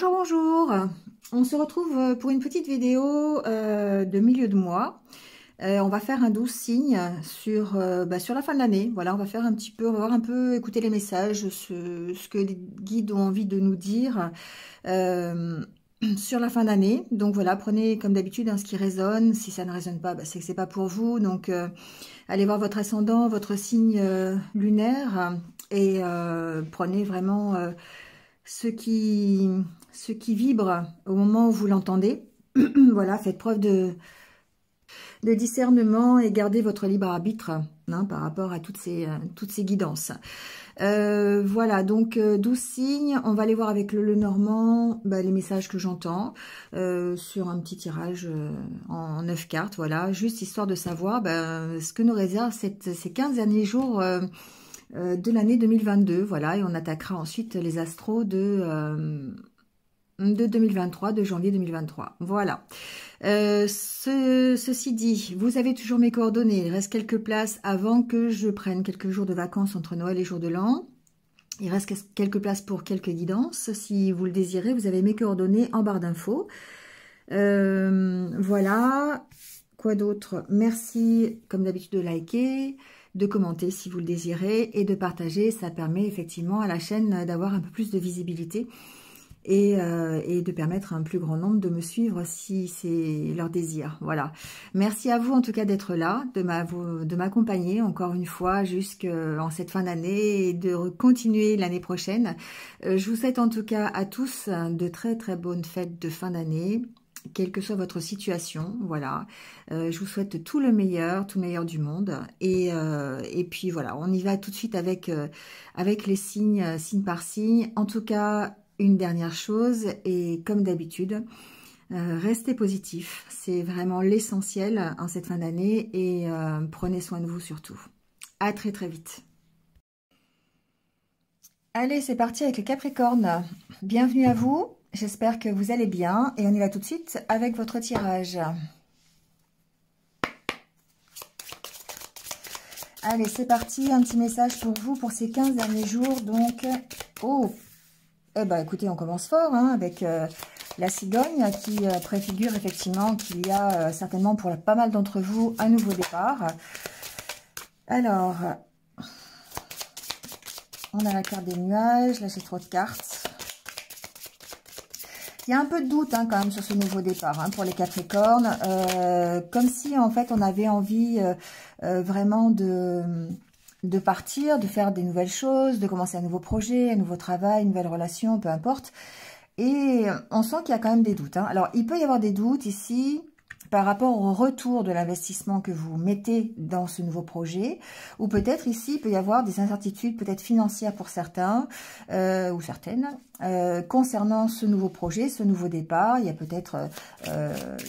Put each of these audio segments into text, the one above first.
Bonjour, bonjour. On se retrouve pour une petite vidéo de milieu de mois. On va faire un 12 signes sur la fin de l'année. Voilà, on va faire un petit peu, on va voir un peu, écouter les messages, ce que les guides ont envie de nous dire sur la fin d'année. Donc voilà, prenez comme d'habitude ce qui résonne. Si ça ne résonne pas, c'est que c'est pas pour vous. Donc allez voir votre ascendant, votre signe lunaire et prenez vraiment ce qui vibre au moment où vous l'entendez. Voilà, faites preuve de discernement et gardez votre libre arbitre par rapport à toutes ces guidances. Voilà, donc 12 signes. On va aller voir avec le Normand les messages que j'entends sur un petit tirage en 9 cartes. Voilà, juste histoire de savoir ce que nous réserve ces 15 derniers jours de l'année 2022, voilà, et on attaquera ensuite les astros de 2023, de janvier 2023, voilà. Ceci dit, vous avez toujours mes coordonnées, il reste quelques places avant que je prenne quelques jours de vacances entre Noël et jour de l'an. Il reste quelques places pour quelques guidances, si vous le désirez, vous avez mes coordonnées en barre d'infos. Voilà, quoi d'autre? Merci, comme d'habitude, de liker, de commenter si vous le désirez et de partager. Ça permet effectivement à la chaîne d'avoir un peu plus de visibilité et de permettre à un plus grand nombre de me suivre si c'est leur désir. Voilà. Merci à vous en tout cas d'être là, de m'accompagner encore une fois jusqu'en cette fin d'année et de continuer l'année prochaine. Je vous souhaite en tout cas à tous de très très bonnes fêtes de fin d'année, quelle que soit votre situation, voilà. Je vous souhaite tout le meilleur du monde. Et puis voilà, on y va tout de suite avec les signes, signe par signe. En tout cas, une dernière chose, et comme d'habitude, restez positif. C'est vraiment l'essentiel en cette fin d'année, et prenez soin de vous surtout. À très très vite. Allez, c'est parti avec les Capricornes. Bienvenue à vous. J'espère que vous allez bien et on y va tout de suite avec votre tirage. Allez, c'est parti, un petit message pour vous pour ces 15 derniers jours. Donc, écoutez, on commence fort avec la cigogne qui préfigure effectivement qu'il y a certainement pour pas mal d'entre vous un nouveau départ. Alors, on a la carte des nuages, là j'ai trop de cartes. Il y a un peu de doute quand même sur ce nouveau départ pour les Capricornes, comme si en fait on avait envie vraiment de partir, de faire des nouvelles choses, de commencer un nouveau projet, un nouveau travail, une nouvelle relation, peu importe. Et on sent qu'il y a quand même des doutes. Alors il peut y avoir des doutes ici par rapport au retour de l'investissement que vous mettez dans ce nouveau projet, ou peut-être ici, il peut y avoir des incertitudes, peut-être financières pour certains, ou certaines, concernant ce nouveau projet, ce nouveau départ. Il y a peut-être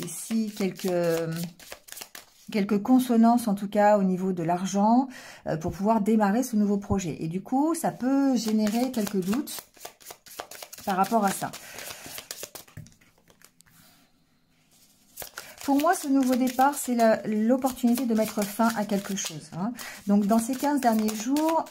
ici quelques consonances, en tout cas au niveau de l'argent, pour pouvoir démarrer ce nouveau projet. Et du coup, ça peut générer quelques doutes par rapport à ça. Pour moi, ce nouveau départ, c'est l'opportunité de mettre fin à quelque chose. Donc, dans ces 15 derniers jours,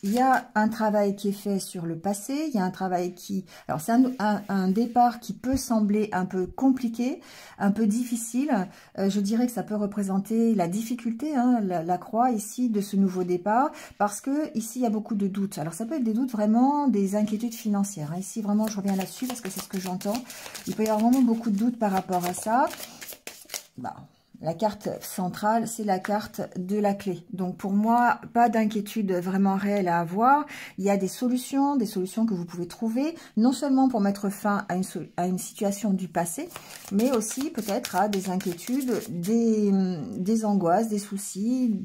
il y a un travail qui est fait sur le passé. Il y a un travail qui... Alors, c'est un départ qui peut sembler un peu compliqué, un peu difficile. Je dirais que ça peut représenter la difficulté, la croix ici de ce nouveau départ, parce que ici, il y a beaucoup de doutes. Alors, ça peut être des doutes vraiment, des inquiétudes financières. Ici, vraiment, je reviens là-dessus parce que c'est ce que j'entends. Il peut y avoir vraiment beaucoup de doutes par rapport à ça. La carte centrale, c'est la carte de la clé. Donc pour moi, pas d'inquiétude vraiment réelle à avoir. Il y a des solutions que vous pouvez trouver, non seulement pour mettre fin à une situation du passé, mais aussi peut-être à des inquiétudes, des angoisses, des soucis,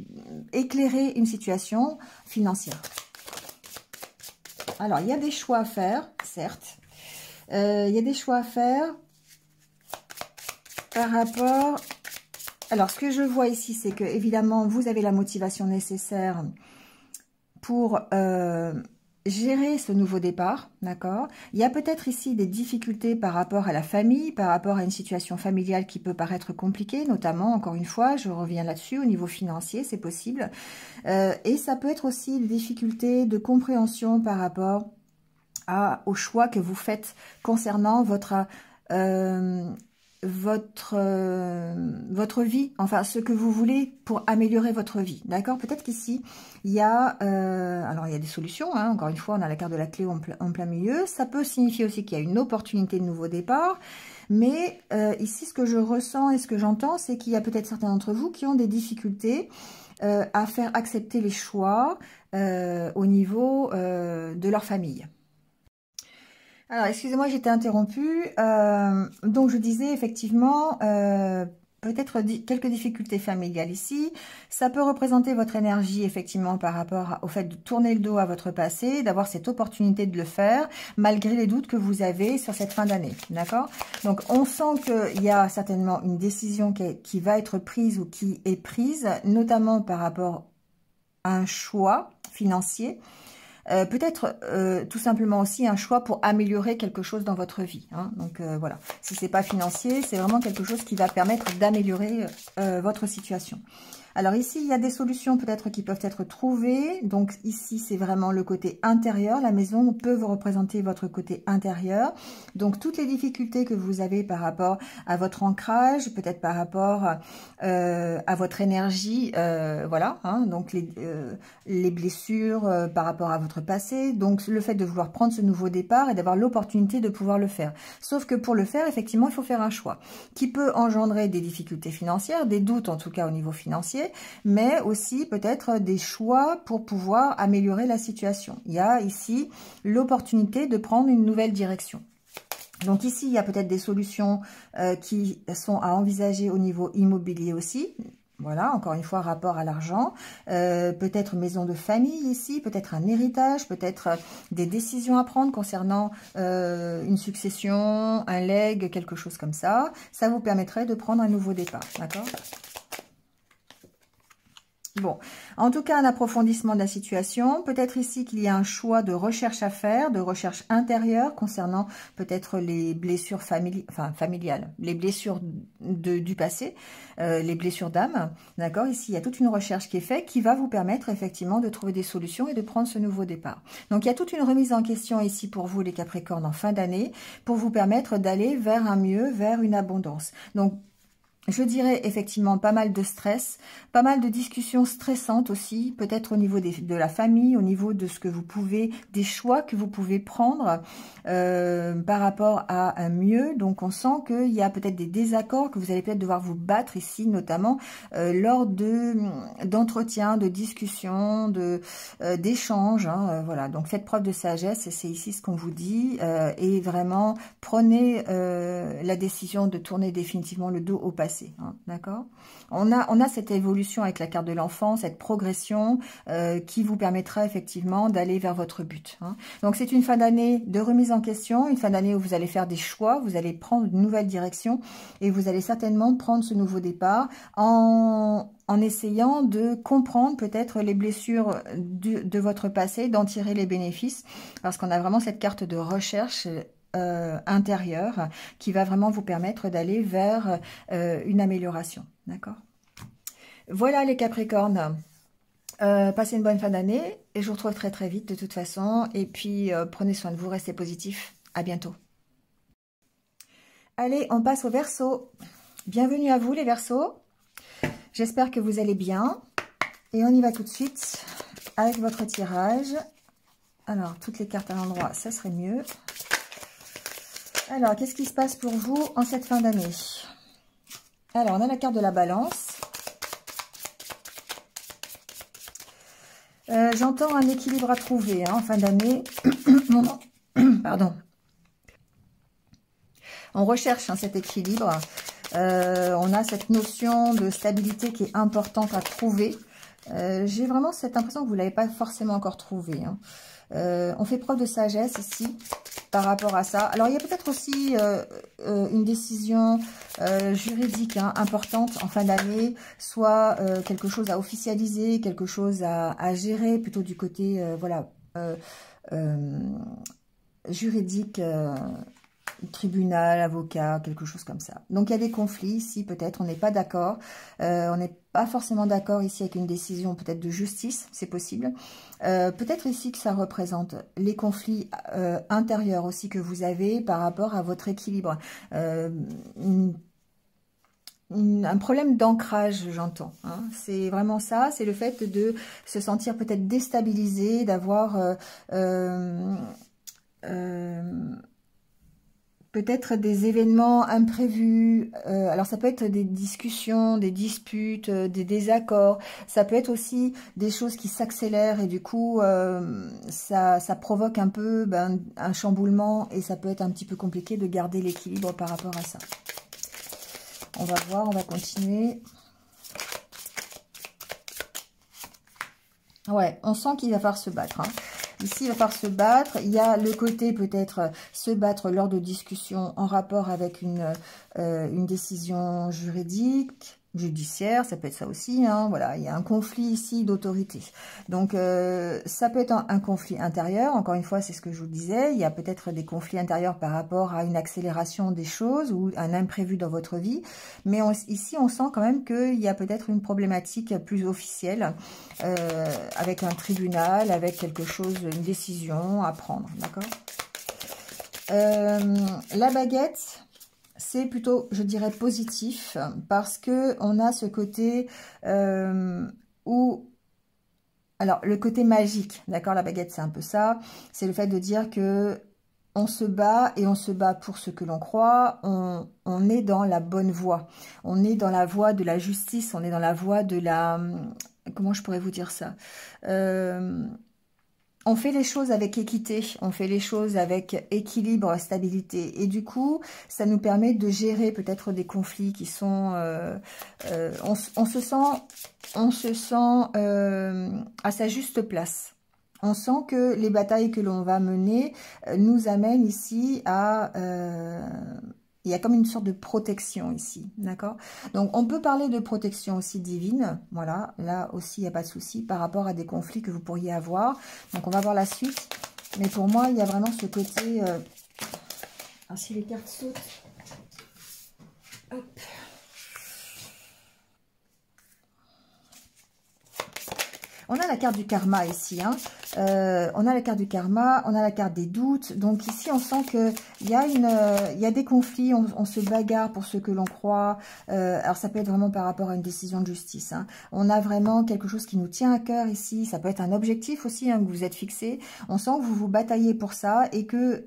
éclairer une situation financière. Alors, il y a des choix à faire, certes. Il y a des choix à faire par rapport... Alors, ce que je vois ici, c'est que, évidemment, vous avez la motivation nécessaire pour gérer ce nouveau départ, d'accord? Il y a peut-être ici des difficultés par rapport à la famille, par rapport à une situation familiale qui peut paraître compliquée, notamment, encore une fois, je reviens là-dessus, au niveau financier, c'est possible. Et ça peut être aussi des difficultés de compréhension par rapport au choix que vous faites concernant votre vie, enfin ce que vous voulez pour améliorer votre vie, d'accord? Peut-être qu'ici il y a alors il y a des solutions, hein, encore une fois on a la carte de la clé en plein milieu. Ça peut signifier aussi qu'il y a une opportunité de nouveau départ, mais ici ce que je ressens et ce que j'entends, c'est qu'il y a peut-être certains d'entre vous qui ont des difficultés à faire accepter les choix au niveau de leur famille. Alors, excusez-moi, j'étais interrompue. Donc, je disais effectivement, peut-être quelques difficultés familiales ici. Ça peut représenter votre énergie, effectivement, par rapport au fait de tourner le dos à votre passé, d'avoir cette opportunité de le faire, malgré les doutes que vous avez sur cette fin d'année. D'accord? Donc, on sent qu'il y a certainement une décision qui va être prise ou qui est prise, notamment par rapport à un choix financier. Peut-être tout simplement aussi un choix pour améliorer quelque chose dans votre vie. Hein. Donc voilà, si c'est pas financier, c'est vraiment quelque chose qui va permettre d'améliorer votre situation. Alors ici, il y a des solutions peut-être qui peuvent être trouvées. Donc ici, c'est vraiment le côté intérieur. La maison peut vous représenter votre côté intérieur. Donc toutes les difficultés que vous avez par rapport à votre ancrage, peut-être par rapport à votre énergie, voilà. Hein, donc les blessures par rapport à votre passé. Donc le fait de vouloir prendre ce nouveau départ et d'avoir l'opportunité de pouvoir le faire. Sauf que pour le faire, effectivement, il faut faire un choix qui peut engendrer des difficultés financières, des doutes en tout cas au niveau financier, mais aussi peut-être des choix pour pouvoir améliorer la situation. Il y a ici l'opportunité de prendre une nouvelle direction. Donc ici, il y a peut-être des solutions qui sont à envisager au niveau immobilier aussi. Voilà, encore une fois, rapport à l'argent, peut-être maison de famille ici, peut-être un héritage, peut-être des décisions à prendre concernant une succession, un legs, quelque chose comme ça. Ça vous permettrait de prendre un nouveau départ, d'accord ? Bon, en tout cas, un approfondissement de la situation. Peut-être ici qu'il y a un choix de recherche à faire, de recherche intérieure concernant peut-être les blessures familiales, les blessures du passé, les blessures d'âme. D'accord? Ici, il y a toute une recherche qui est faite qui va vous permettre effectivement de trouver des solutions et de prendre ce nouveau départ. Donc, il y a toute une remise en question ici pour vous, les Capricornes, en fin d'année, pour vous permettre d'aller vers un mieux, vers une abondance. Donc, je dirais effectivement pas mal de stress, pas mal de discussions stressantes aussi, peut-être au niveau de la famille, au niveau de ce que vous pouvez, des choix que vous pouvez prendre par rapport à un mieux. Donc on sent qu'il y a peut-être des désaccords, que vous allez peut-être devoir vous battre ici, notamment lors d'entretiens, de discussions, d'échanges. Hein, voilà, donc faites preuve de sagesse, c'est ici ce qu'on vous dit, et vraiment prenez la décision de tourner définitivement le dos au passé. Hein, d'accord. On a cette évolution avec la carte de l'enfant, cette progression qui vous permettra effectivement d'aller vers votre but. Hein. Donc c'est une fin d'année de remise en question, une fin d'année où vous allez faire des choix, vous allez prendre une nouvelle direction et vous allez certainement prendre ce nouveau départ en essayant de comprendre peut-être les blessures de votre passé, d'en tirer les bénéfices, parce qu'on a vraiment cette carte de recherche intérieur qui va vraiment vous permettre d'aller vers une amélioration. D'accord? Voilà les Capricornes. Passez une bonne fin d'année et je vous retrouve très très vite de toute façon. Et puis prenez soin de vous, restez positifs. À bientôt. Allez, on passe au Verseau. Bienvenue à vous les Verseaux. J'espère que vous allez bien. Et on y va tout de suite avec votre tirage. Alors, toutes les cartes à l'endroit, ça serait mieux. Alors, qu'est-ce qui se passe pour vous en cette fin d'année? Alors, on a la carte de la Balance. J'entends un équilibre à trouver hein, en fin d'année. Pardon. On recherche hein, cet équilibre. On a cette notion de stabilité qui est importante à trouver. J'ai vraiment cette impression que vous ne l'avez pas forcément encore trouvé. Hein. On fait preuve de sagesse ici par rapport à ça. Alors, il y a peut-être aussi une décision juridique hein, importante en fin d'année, soit quelque chose à officialiser, quelque chose à gérer, plutôt du côté voilà, juridique tribunal, avocat, quelque chose comme ça. Donc il y a des conflits ici, peut-être, on n'est pas d'accord. On n'est pas forcément d'accord ici avec une décision peut-être de justice, c'est possible. Peut-être ici que ça représente les conflits intérieurs aussi que vous avez par rapport à votre équilibre. Un problème d'ancrage, j'entends. Hein. C'est vraiment ça, c'est le fait de se sentir peut-être déstabilisé, d'avoir peut-être des événements imprévus. Alors ça peut être des discussions, des disputes, des désaccords. Ça peut être aussi des choses qui s'accélèrent et du coup ça provoque un peu un chamboulement et ça peut être un petit peu compliqué de garder l'équilibre par rapport à ça. On va voir, on va continuer. Ouais, on sent qu'il va falloir se battre. Hein. Ici, il va falloir se battre. Il y a le côté peut-être se battre lors de discussions en rapport avec une décision judiciaire, ça peut être ça aussi, hein, voilà, il y a un conflit ici d'autorité. Donc, ça peut être un conflit intérieur, encore une fois, c'est ce que je vous disais, il y a peut-être des conflits intérieurs par rapport à une accélération des choses ou un imprévu dans votre vie, mais ici, on sent quand même qu'il y a peut-être une problématique plus officielle, avec un tribunal, avec quelque chose, une décision à prendre, d'accord ? La baguette... c'est plutôt, je dirais, positif parce que on a ce côté où, alors le côté magique, d'accord, la baguette c'est un peu ça, c'est le fait de dire que on se bat et on se bat pour ce que l'on croit, on est dans la bonne voie, on est dans la voie de la justice, on est dans la voie de la, comment je pourrais vous dire ça, on fait les choses avec équité, on fait les choses avec équilibre, stabilité. Et du coup, ça nous permet de gérer peut-être des conflits qui sont... on se sent à sa juste place. On sent que les batailles que l'on va mener nous amènent ici à... il y a comme une sorte de protection ici, d'accord? Donc, on peut parler de protection aussi divine, voilà, là aussi, il n'y a pas de souci par rapport à des conflits que vous pourriez avoir. Donc, on va voir la suite, mais pour moi, il y a vraiment ce côté... Alors, si les cartes sautent... Hop. On a la carte du karma ici, hein. On a la carte du karma, on a la carte des doutes. Donc ici, on sent qu'il y a des conflits, on se bagarre pour ce que l'on croit. Alors ça peut être vraiment par rapport à une décision de justice. Hein. On a vraiment quelque chose qui nous tient à cœur ici. Ça peut être un objectif aussi, hein, que vous êtes fixé. On sent que vous vous bataillez pour ça et que...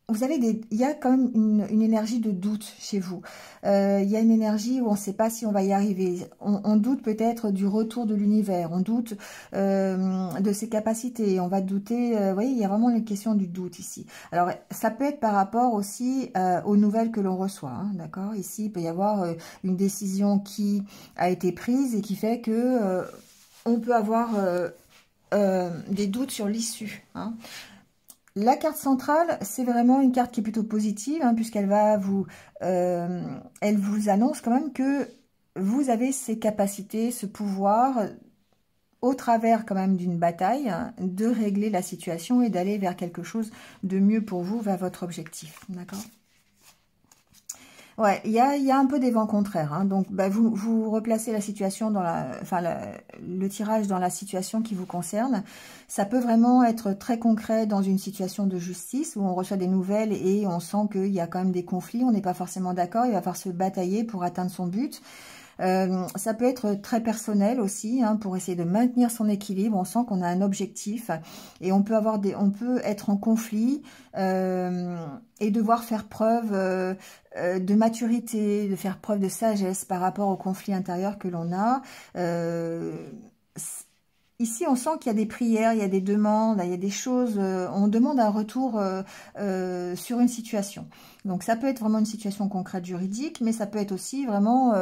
vous avez il y a quand même une énergie de doute chez vous. Il y a une énergie où on ne sait pas si on va y arriver. On doute peut-être du retour de l'univers. On doute de ses capacités. On va douter. Vous voyez, il y a vraiment une question du doute ici. Alors, ça peut être par rapport aussi aux nouvelles que l'on reçoit. Hein, d'accord ? Ici, il peut y avoir une décision qui a été prise et qui fait que on peut avoir des doutes sur l'issue. Hein. La carte centrale, c'est vraiment une carte qui est plutôt positive, hein, puisqu'elle va elle vous annonce quand même que vous avez ces capacités, ce pouvoir, au travers quand même d'une bataille, hein, de régler la situation et d'aller vers quelque chose de mieux pour vous, vers votre objectif, d'accord ? Ouais, il y a un peu des vents contraires. Hein, donc, vous replacez la situation dans le tirage dans la situation qui vous concerne. Ça peut vraiment être très concret dans une situation de justice où on reçoit des nouvelles et on sent qu'il y a quand même des conflits. On n'est pas forcément d'accord. Il va falloir se batailler pour atteindre son but. Ça peut être très personnel aussi, hein, pour essayer de maintenir son équilibre. On sent qu'on a un objectif et on peut être en conflit et devoir faire preuve de maturité, de faire preuve de sagesse par rapport au conflit intérieur que l'on a. Ici, on sent qu'il y a des prières, il y a des demandes, il y a des choses, on demande un retour sur une situation. Donc, ça peut être vraiment une situation concrète juridique, mais ça peut être aussi vraiment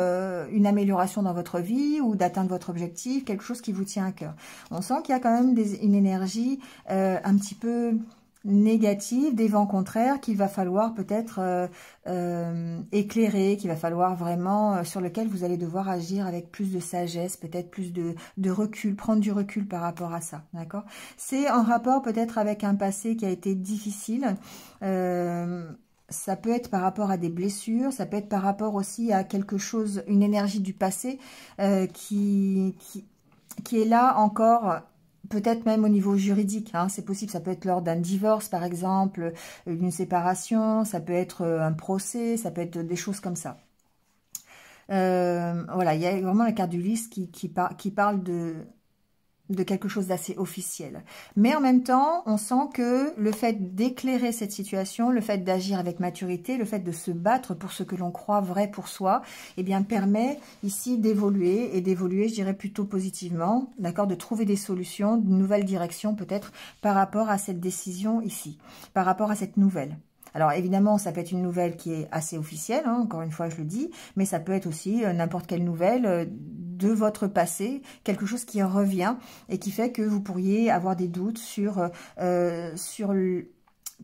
une amélioration dans votre vie ou d'atteindre votre objectif, quelque chose qui vous tient à cœur. On sent qu'il y a quand même une énergie un petit peu négative, des vents contraires qu'il va falloir peut-être éclairer, qu'il va falloir vraiment, sur lequel vous allez devoir agir avec plus de sagesse, peut-être plus de recul, prendre du recul par rapport à ça, d'accord? C'est en rapport peut-être avec un passé qui a été difficile, ça peut être par rapport à des blessures, ça peut être par rapport aussi à quelque chose, une énergie du passé qui est là encore, peut-être même au niveau juridique, hein, c'est possible, ça peut être lors d'un divorce par exemple, d'une séparation, ça peut être un procès, ça peut être des choses comme ça. Voilà, il y a vraiment la carte du lys qui parle de quelque chose d'assez officiel. Mais en même temps, on sent que le fait d'éclairer cette situation, le fait d'agir avec maturité, le fait de se battre pour ce que l'on croit vrai pour soi, eh bien, permet ici d'évoluer, et d'évoluer, je dirais, plutôt positivement, d'accord, de trouver des solutions, de nouvelles directions peut-être par rapport à cette décision ici, par rapport à cette nouvelle. Alors évidemment, ça peut être une nouvelle qui est assez officielle, hein, encore une fois je le dis, mais ça peut être aussi n'importe quelle nouvelle de votre passé, quelque chose qui revient et qui fait que vous pourriez avoir des doutes sur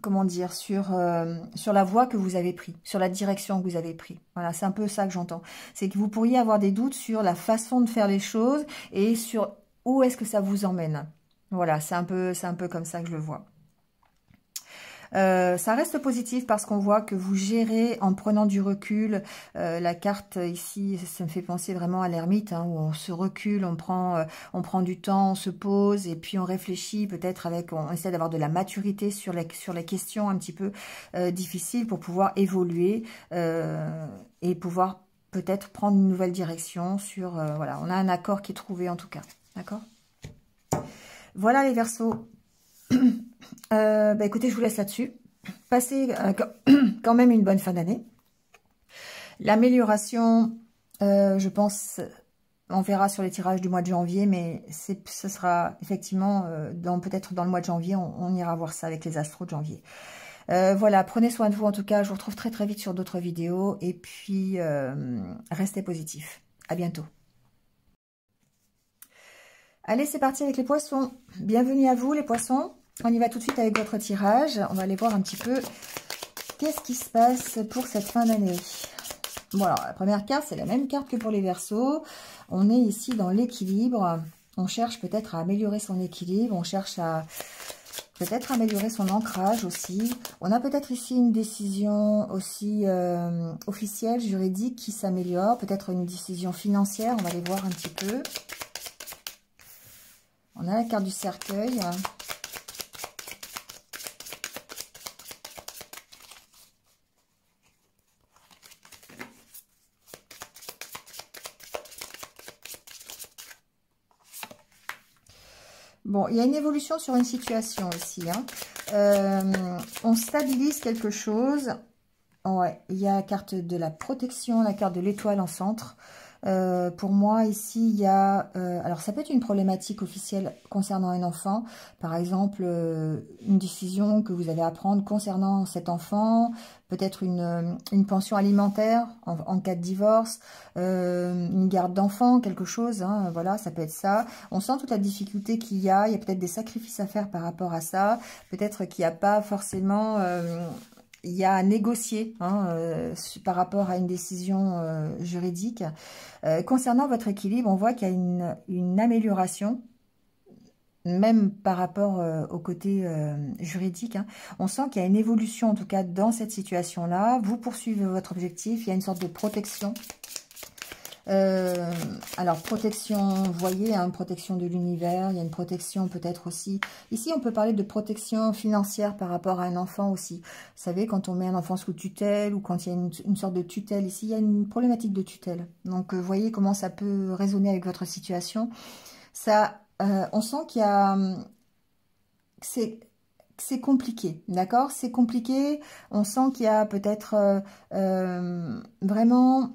comment dire, sur la voie que vous avez prise, sur la direction que vous avez prise. Voilà, c'est un peu ça que j'entends. C'est que vous pourriez avoir des doutes sur la façon de faire les choses et sur où est-ce que ça vous emmène. Voilà, c'est un peu comme ça que je le vois. Ça reste positif parce qu'on voit que vous gérez en prenant du recul. La carte ici, ça me fait penser vraiment à l'ermite, hein, où on se recule, on prend du temps, on se pose et puis on réfléchit peut-être on essaie d'avoir de la maturité sur les questions un petit peu difficiles pour pouvoir évoluer et pouvoir peut-être prendre une nouvelle direction sur... voilà, on a un accord qui est trouvé en tout cas, d'accord ? Voilà les Verseaux. Écoutez, je vous laisse là-dessus. Passez quand même une bonne fin d'année. L'amélioration, je pense, on verra sur les tirages du mois de janvier, mais ce sera effectivement, peut-être dans le mois de janvier, on ira voir ça avec les astros de janvier. Voilà, prenez soin de vous en tout cas. Je vous retrouve très très vite sur d'autres vidéos. Et puis, restez positifs. À bientôt. Allez, c'est parti avec les poissons. Bienvenue à vous les poissons. On y va tout de suite avec votre tirage. On va aller voir un petit peu qu'est-ce qui se passe pour cette fin d'année. Bon, alors, la première carte, c'est la même carte que pour les Verseaux. On est ici dans l'équilibre. On cherche peut-être à améliorer son équilibre. On cherche à peut-être améliorer son ancrage aussi. On a peut-être ici une décision aussi officielle, juridique qui s'améliore. Peut-être une décision financière. On va aller voir un petit peu. On a la carte du cercueil. Bon, il y a une évolution sur une situation ici. Hein. On stabilise quelque chose. Ouais, il y a la carte de la protection, la carte de l'étoile en centre. Pour moi, ici, il y a... alors, ça peut être une problématique officielle concernant un enfant. Par exemple, une décision que vous avez à prendre concernant cet enfant. Peut-être une pension alimentaire en cas de divorce. Une garde d'enfant, quelque chose. Hein, voilà, ça peut être ça. On sent toute la difficulté qu'il y a. Il y a peut-être des sacrifices à faire par rapport à ça. Peut-être qu'il n'y a pas forcément... il y a à négocier par rapport à une décision juridique. Concernant votre équilibre, on voit qu'il y a une amélioration, même par rapport au côté juridique. Hein. On sent qu'il y a une évolution, en tout cas, dans cette situation-là. Vous poursuivez votre objectif. Il y a une sorte de protection. Alors, protection, vous voyez, hein, protection de l'univers, il y a une protection peut-être aussi. Ici, on peut parler de protection financière par rapport à un enfant aussi. Vous savez, quand on met un enfant sous tutelle ou quand il y a une sorte de tutelle, ici, il y a une problématique de tutelle. Donc, vous voyez comment ça peut résonner avec votre situation. Ça, on sent qu'il y a... c'est compliqué, d'accord? C'est compliqué. On sent qu'il y a peut-être vraiment...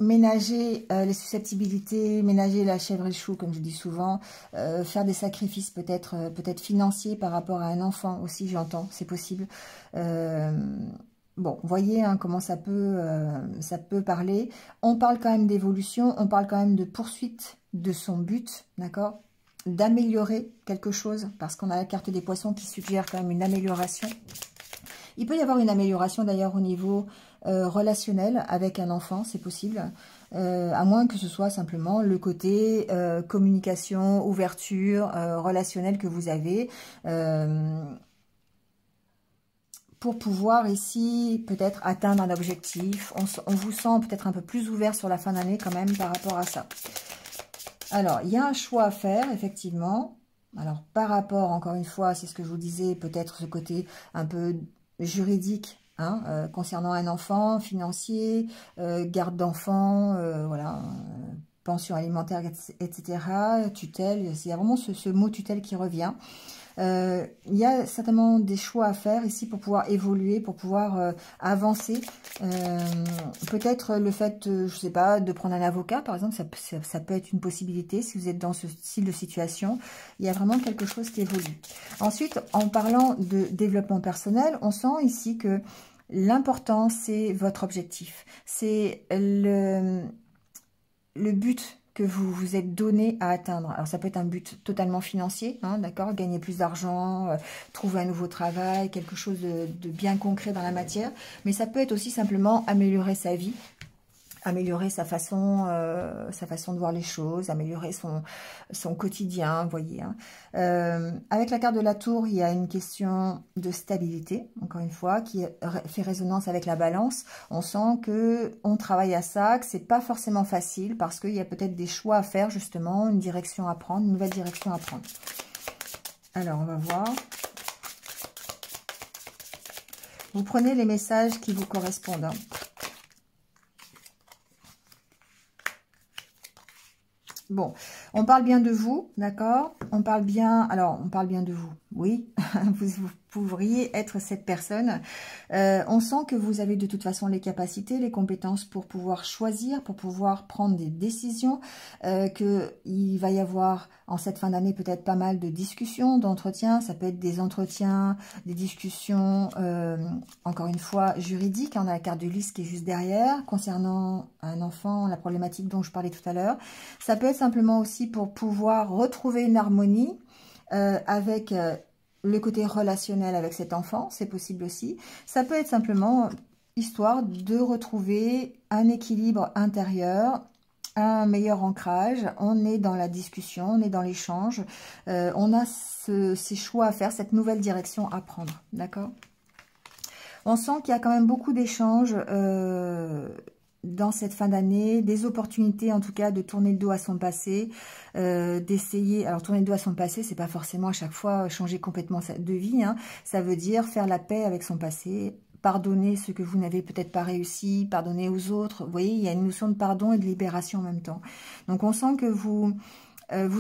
ménager les susceptibilités, ménager la chèvre et le chou, comme je dis souvent, faire des sacrifices peut-être financiers par rapport à un enfant aussi, j'entends, c'est possible. Bon, voyez hein, comment ça peut parler. On parle quand même d'évolution, on parle quand même de poursuite de son but, d'accord? D'améliorer quelque chose, parce qu'on a la carte des poissons qui suggère quand même une amélioration. Il peut y avoir une amélioration d'ailleurs au niveau relationnel avec un enfant, c'est possible, à moins que ce soit simplement le côté communication, ouverture, relationnelle que vous avez. pour pouvoir ici peut-être atteindre un objectif. On vous sent peut-être un peu plus ouvert sur la fin d'année quand même par rapport à ça. Alors, il y a un choix à faire, effectivement. Alors, par rapport, encore une fois, c'est ce que je vous disais, peut-être ce côté un peu juridique, hein, concernant un enfant, financier, garde d'enfant, voilà, pension alimentaire, etc., tutelle. Il y a vraiment ce mot tutelle qui revient. Il y a certainement des choix à faire ici pour pouvoir évoluer, pour pouvoir avancer. Peut-être le fait, je sais pas, de prendre un avocat, par exemple, ça peut être une possibilité si vous êtes dans ce style de situation. Il y a vraiment quelque chose qui évolue. Ensuite, en parlant de développement personnel, on sent ici que l'important, c'est votre objectif. C'est le but que vous vous êtes donné à atteindre. Alors, ça peut être un but totalement financier, hein, d'accord, gagner plus d'argent, trouver un nouveau travail, quelque chose de bien concret dans la matière. Mais ça peut être aussi simplement améliorer sa vie, améliorer sa façon de voir les choses, améliorer son quotidien, vous voyez. Hein. Avec la carte de la tour, il y a une question de stabilité, encore une fois, qui fait résonance avec la balance. On sent que on travaille à ça, que c'est pas forcément facile, parce qu'il y a peut-être des choix à faire, justement, une direction à prendre, une nouvelle direction à prendre. Alors, on va voir. Vous prenez les messages qui vous correspondent. Hein. Bon, on parle bien de vous, d'accord? On parle bien, alors on parle bien de vous, oui, vous pourriez être cette personne. On sent que vous avez de toute façon les capacités, les compétences pour pouvoir choisir, pour pouvoir prendre des décisions, qu'il va y avoir en cette fin d'année peut-être pas mal de discussions, d'entretiens, ça peut être des entretiens, des discussions, encore une fois, juridiques. On a la carte de lys qui est juste derrière, concernant un enfant, la problématique dont je parlais tout à l'heure. Ça peut être simplement aussi pour pouvoir retrouver une harmonie avec le côté relationnel avec cet enfant, c'est possible aussi. Ça peut être simplement histoire de retrouver un équilibre intérieur, un meilleur ancrage. On est dans la discussion, on est dans l'échange. On a ces choix à faire, cette nouvelle direction à prendre, d'accord? On sent qu'il y a quand même beaucoup d'échanges dans cette fin d'année, des opportunités en tout cas de tourner le dos à son passé, d'essayer, alors tourner le dos à son passé, c'est pas forcément à chaque fois changer complètement de vie, hein. Ça veut dire faire la paix avec son passé, pardonner ce que vous n'avez peut-être pas réussi, pardonner aux autres, vous voyez, il y a une notion de pardon et de libération en même temps. Donc on sent que vous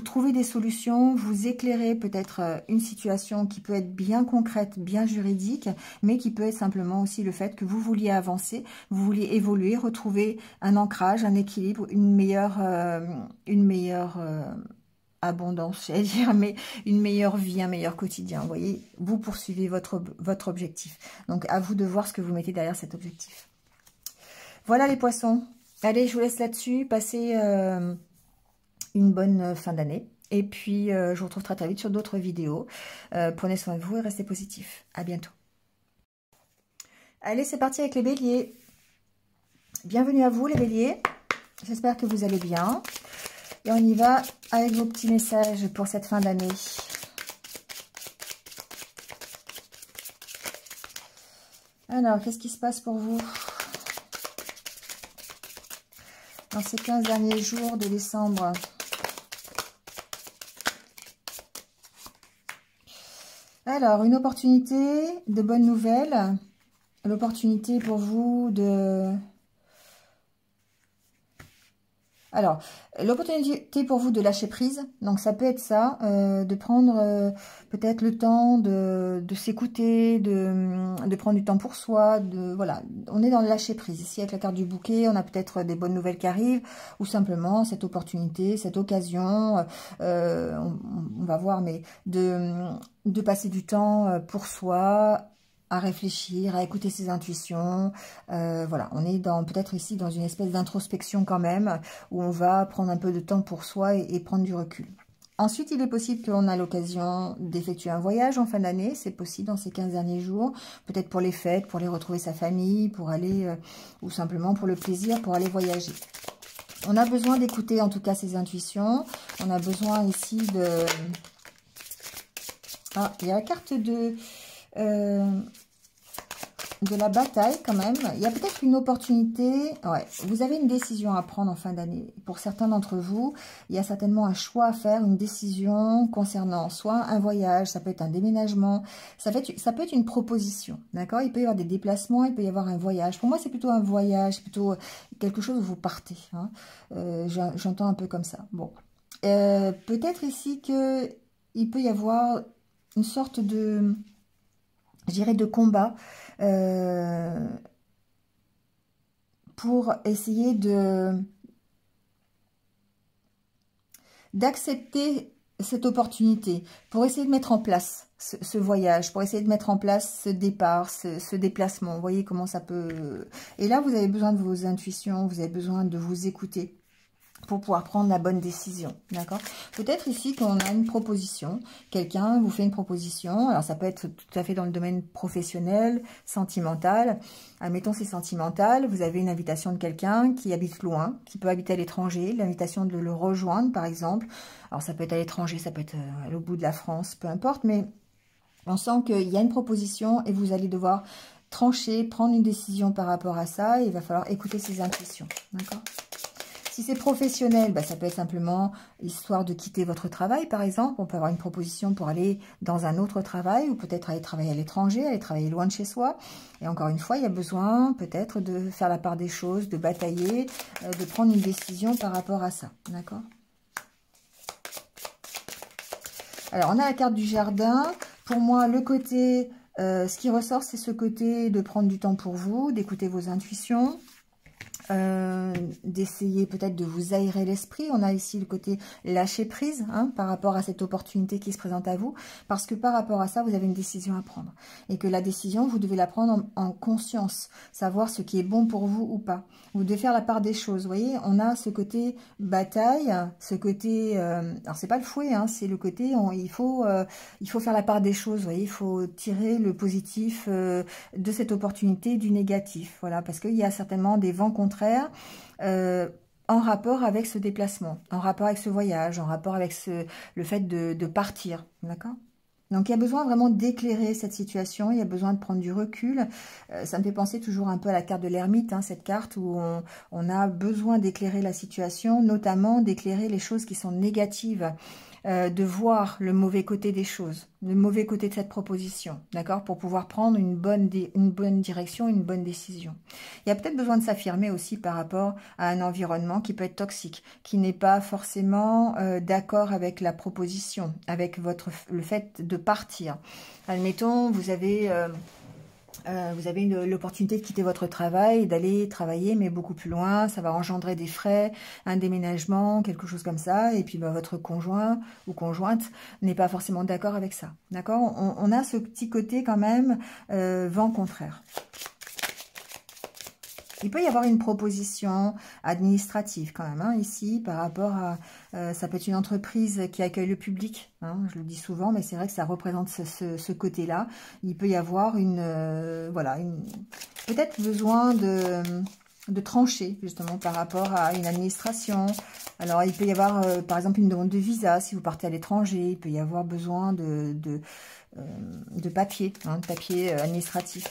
trouvez des solutions, vous éclairez peut-être une situation qui peut être bien concrète, bien juridique, mais qui peut être simplement aussi le fait que vous vouliez avancer, vous vouliez évoluer, retrouver un ancrage, un équilibre, une meilleure abondance, j'allais dire, mais une meilleure vie, un meilleur quotidien. Vous voyez, vous poursuivez votre objectif. Donc, à vous de voir ce que vous mettez derrière cet objectif. Voilà les poissons. Allez, je vous laisse là-dessus. Passez une bonne fin d'année. Et puis, je vous retrouve très très vite sur d'autres vidéos. Prenez soin de vous et restez positifs. À bientôt. Allez, c'est parti avec les béliers. Bienvenue à vous les béliers. J'espère que vous allez bien. Et on y va avec vos petits messages pour cette fin d'année. Alors, qu'est-ce qui se passe pour vous dans ces 15 derniers jours de décembre? Alors, une opportunité de bonnes nouvelles. L'opportunité pour vous de... Alors, l'opportunité pour vous de lâcher prise, donc ça peut être ça, de prendre peut-être le temps de s'écouter, de prendre du temps pour soi, voilà, on est dans le lâcher prise. Ici, avec la carte du bouquet, on a peut-être des bonnes nouvelles qui arrivent, ou simplement cette opportunité, cette occasion, on va voir, mais de passer du temps pour soi, à réfléchir, à écouter ses intuitions. Voilà, on est peut-être ici dans une espèce d'introspection quand même, où on va prendre un peu de temps pour soi et prendre du recul. Ensuite, il est possible qu'on a l'occasion d'effectuer un voyage en fin d'année. C'est possible dans ces 15 derniers jours. Peut-être pour les fêtes, pour aller retrouver sa famille, pour aller, ou simplement pour le plaisir, pour aller voyager. On a besoin d'écouter en tout cas ses intuitions. On a besoin ici de... Ah, il y a la carte de... de la bataille quand même. Il y a peut-être une opportunité. Ouais, vous avez une décision à prendre en fin d'année. Pour certains d'entre vous, il y a certainement un choix à faire, une décision concernant soit un voyage, ça peut être un déménagement, ça peut être une proposition, d'accord? Il peut y avoir des déplacements, il peut y avoir un voyage. Pour moi, c'est plutôt un voyage, plutôt quelque chose où vous partez. Hein. J'entends un peu comme ça. Bon, peut-être ici que il peut y avoir une sorte de, je dirais, de combat pour essayer d'accepter cette opportunité, pour essayer de mettre en place ce voyage, pour essayer de mettre en place ce départ, ce déplacement. Vous voyez comment ça peut... Et là, vous avez besoin de vos intuitions, vous avez besoin de vous écouter pour pouvoir prendre la bonne décision, d'accord? Peut-être ici qu'on a une proposition, quelqu'un vous fait une proposition, alors ça peut être tout à fait dans le domaine professionnel, sentimental, admettons c'est sentimental, vous avez une invitation de quelqu'un qui habite loin, qui peut habiter à l'étranger, l'invitation de le rejoindre par exemple, alors ça peut être à l'étranger, ça peut être à l'autre bout de la France, peu importe, mais on sent qu'il y a une proposition et vous allez devoir trancher, prendre une décision par rapport à ça, et il va falloir écouter ses intuitions, d'accord? Si c'est professionnel, bah, ça peut être simplement histoire de quitter votre travail, par exemple. On peut avoir une proposition pour aller dans un autre travail ou peut-être aller travailler à l'étranger, aller travailler loin de chez soi. Et encore une fois, il y a besoin peut-être de faire la part des choses, de batailler, de prendre une décision par rapport à ça. D'accord? Alors, on a la carte du jardin. Pour moi, le côté, ce qui ressort, c'est ce côté de prendre du temps pour vous, d'écouter vos intuitions. D'essayer peut-être de vous aérer l'esprit. On a ici le côté lâcher prise hein, par rapport à cette opportunité qui se présente à vous, parce que par rapport à ça, vous avez une décision à prendre. Et que la décision, vous devez la prendre en conscience, savoir ce qui est bon pour vous ou pas. Vous devez faire la part des choses. Vous voyez, on a ce côté bataille, ce côté... alors, c'est pas le fouet, hein, c'est le côté... il faut faire la part des choses. Vous voyez, il faut tirer le positif de cette opportunité, du négatif. Voilà, parce qu'il y a certainement des vents contraires en rapport avec ce déplacement, en rapport avec ce voyage, en rapport avec le fait de partir, d'accord? Donc, il y a besoin vraiment d'éclairer cette situation, il y a besoin de prendre du recul. Ça me fait penser toujours un peu à la carte de l'ermite, hein, cette carte où on a besoin d'éclairer la situation, notamment d'éclairer les choses qui sont négatives, de voir le mauvais côté des choses, le mauvais côté de cette proposition, d'accord, pour pouvoir prendre une bonne direction, une bonne décision. Il y a peut-être besoin de s'affirmer aussi par rapport à un environnement qui peut être toxique, qui n'est pas forcément d'accord avec la proposition, avec le fait de partir. Admettons, vous avez l'opportunité de quitter votre travail, d'aller travailler, mais beaucoup plus loin. Ça va engendrer des frais, un déménagement, quelque chose comme ça. Et puis, bah, votre conjoint ou conjointe n'est pas forcément d'accord avec ça. D'accord? On a ce petit côté quand même vent contraire. Il peut y avoir une proposition administrative quand même, hein, ici, par rapport à... ça peut être une entreprise qui accueille le public, hein, je le dis souvent, mais c'est vrai que ça représente ce côté-là. Il peut y avoir voilà, peut-être besoin de trancher, justement, par rapport à une administration. Alors, il peut y avoir, par exemple, une demande de visa, si vous partez à l'étranger. Il peut y avoir besoin de papier, hein, de papier administratif.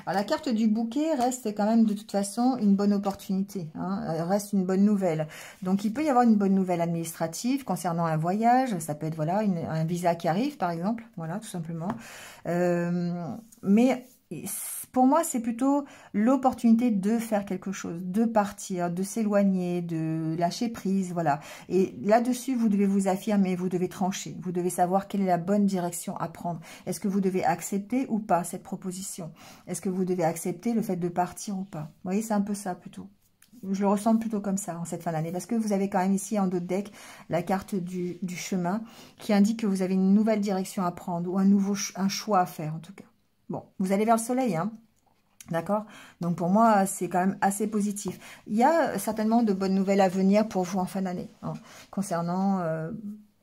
Alors, la carte du bouquet reste quand même de toute façon une bonne opportunité, hein, reste une bonne nouvelle. Donc, il peut y avoir une bonne nouvelle administrative concernant un voyage. Ça peut être voilà un visa qui arrive, par exemple. Voilà, tout simplement. Mais pour moi, c'est plutôt l'opportunité de faire quelque chose, de partir, de s'éloigner, de lâcher prise, voilà. Et là-dessus, vous devez vous affirmer, vous devez trancher, vous devez savoir quelle est la bonne direction à prendre. Est-ce que vous devez accepter ou pas cette proposition? Est-ce que vous devez accepter le fait de partir ou pas? Vous voyez, c'est un peu ça plutôt. Je le ressens plutôt comme ça en cette fin d'année, parce que vous avez quand même ici en dos de deck la carte du chemin qui indique que vous avez une nouvelle direction à prendre ou un choix à faire en tout cas. Bon, vous allez vers le soleil, hein. D'accord? Donc, pour moi, c'est quand même assez positif. Il y a certainement de bonnes nouvelles à venir pour vous en fin d'année, hein, concernant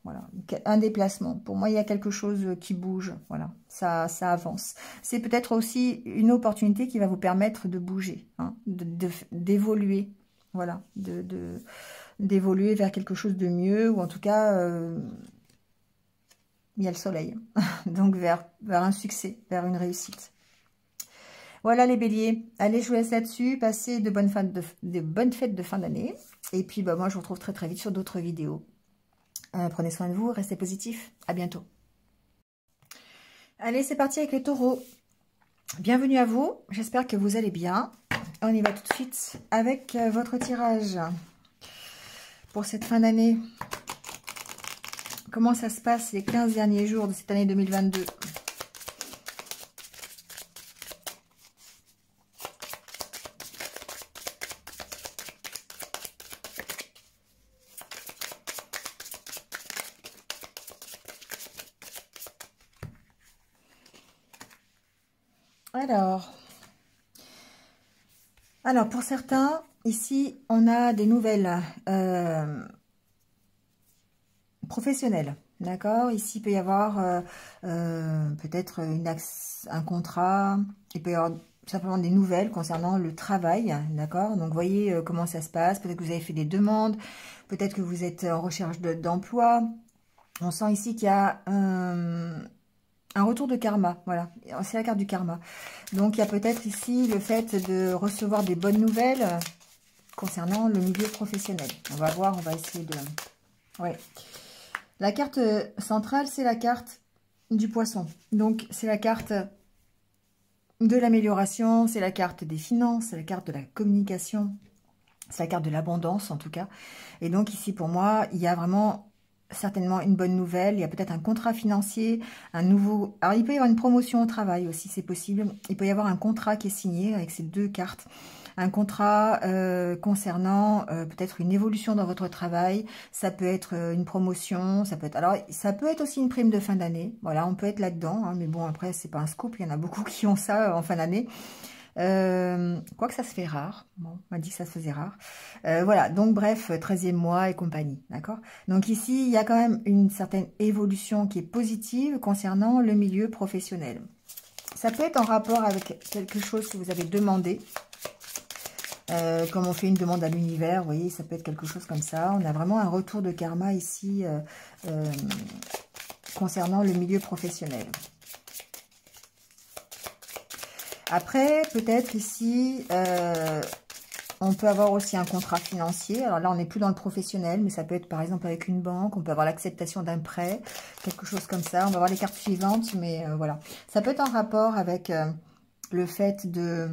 voilà, un déplacement. Pour moi, il y a quelque chose qui bouge. Voilà, ça avance. C'est peut-être aussi une opportunité qui va vous permettre de bouger, hein, d'évoluer. Voilà, d'évoluer vers quelque chose de mieux, ou en tout cas... il y a le soleil. Donc vers un succès, vers une réussite. Voilà les béliers, allez, je vous laisse là-dessus, passez de bonnes fêtes de fin d'année. Et puis bah, moi je vous retrouve très très vite sur d'autres vidéos. Prenez soin de vous, restez positifs, à bientôt. Allez, c'est parti avec les taureaux. Bienvenue à vous, j'espère que vous allez bien. On y va tout de suite avec votre tirage pour cette fin d'année. Comment ça se passe les 15 derniers jours de cette année 2022 ? Alors pour certains, ici, on a des nouvelles professionnelles, d'accord? Ici, il peut y avoir peut-être un contrat, il peut y avoir simplement des nouvelles concernant le travail, d'accord? Donc, voyez comment ça se passe, peut-être que vous avez fait des demandes, peut-être que vous êtes en recherche d'emploi. On sent ici qu'il y a un retour de karma, voilà, c'est la carte du karma. Donc, il y a peut-être ici le fait de recevoir des bonnes nouvelles concernant le milieu professionnel. On va voir, on va essayer de... Ouais. La carte centrale, c'est la carte du poisson. Donc, c'est la carte de l'amélioration, c'est la carte des finances, c'est la carte de la communication, c'est la carte de l'abondance, en tout cas. Et donc, ici, pour moi, il y a vraiment... certainement une bonne nouvelle, il y a peut-être un contrat financier, un nouveau... Alors, il peut y avoir une promotion au travail aussi, c'est possible. Il peut y avoir un contrat qui est signé avec ces deux cartes. Un contrat concernant peut-être une évolution dans votre travail. Ça peut être une promotion, ça peut être... Alors, ça peut être aussi une prime de fin d'année. Voilà, on peut être là-dedans, hein, mais bon, après, c'est pas un scoop. Il y en a beaucoup qui ont ça en fin d'année. Quoique ça se fait rare. Bon, on m'a dit que ça se faisait rare. Voilà, donc bref, 13e mois et compagnie, d'accord? Donc ici, il y a quand même une certaine évolution qui est positive concernant le milieu professionnel. Ça peut être en rapport avec quelque chose que vous avez demandé. Comme on fait une demande à l'univers, vous voyez, ça peut être quelque chose comme ça. On a vraiment un retour de karma ici concernant le milieu professionnel. Après, peut-être ici, on peut avoir aussi un contrat financier. Alors là, on n'est plus dans le professionnel, mais ça peut être par exemple avec une banque. On peut avoir l'acceptation d'un prêt, quelque chose comme ça. On va voir les cartes suivantes, mais voilà. Ça peut être en rapport avec le fait de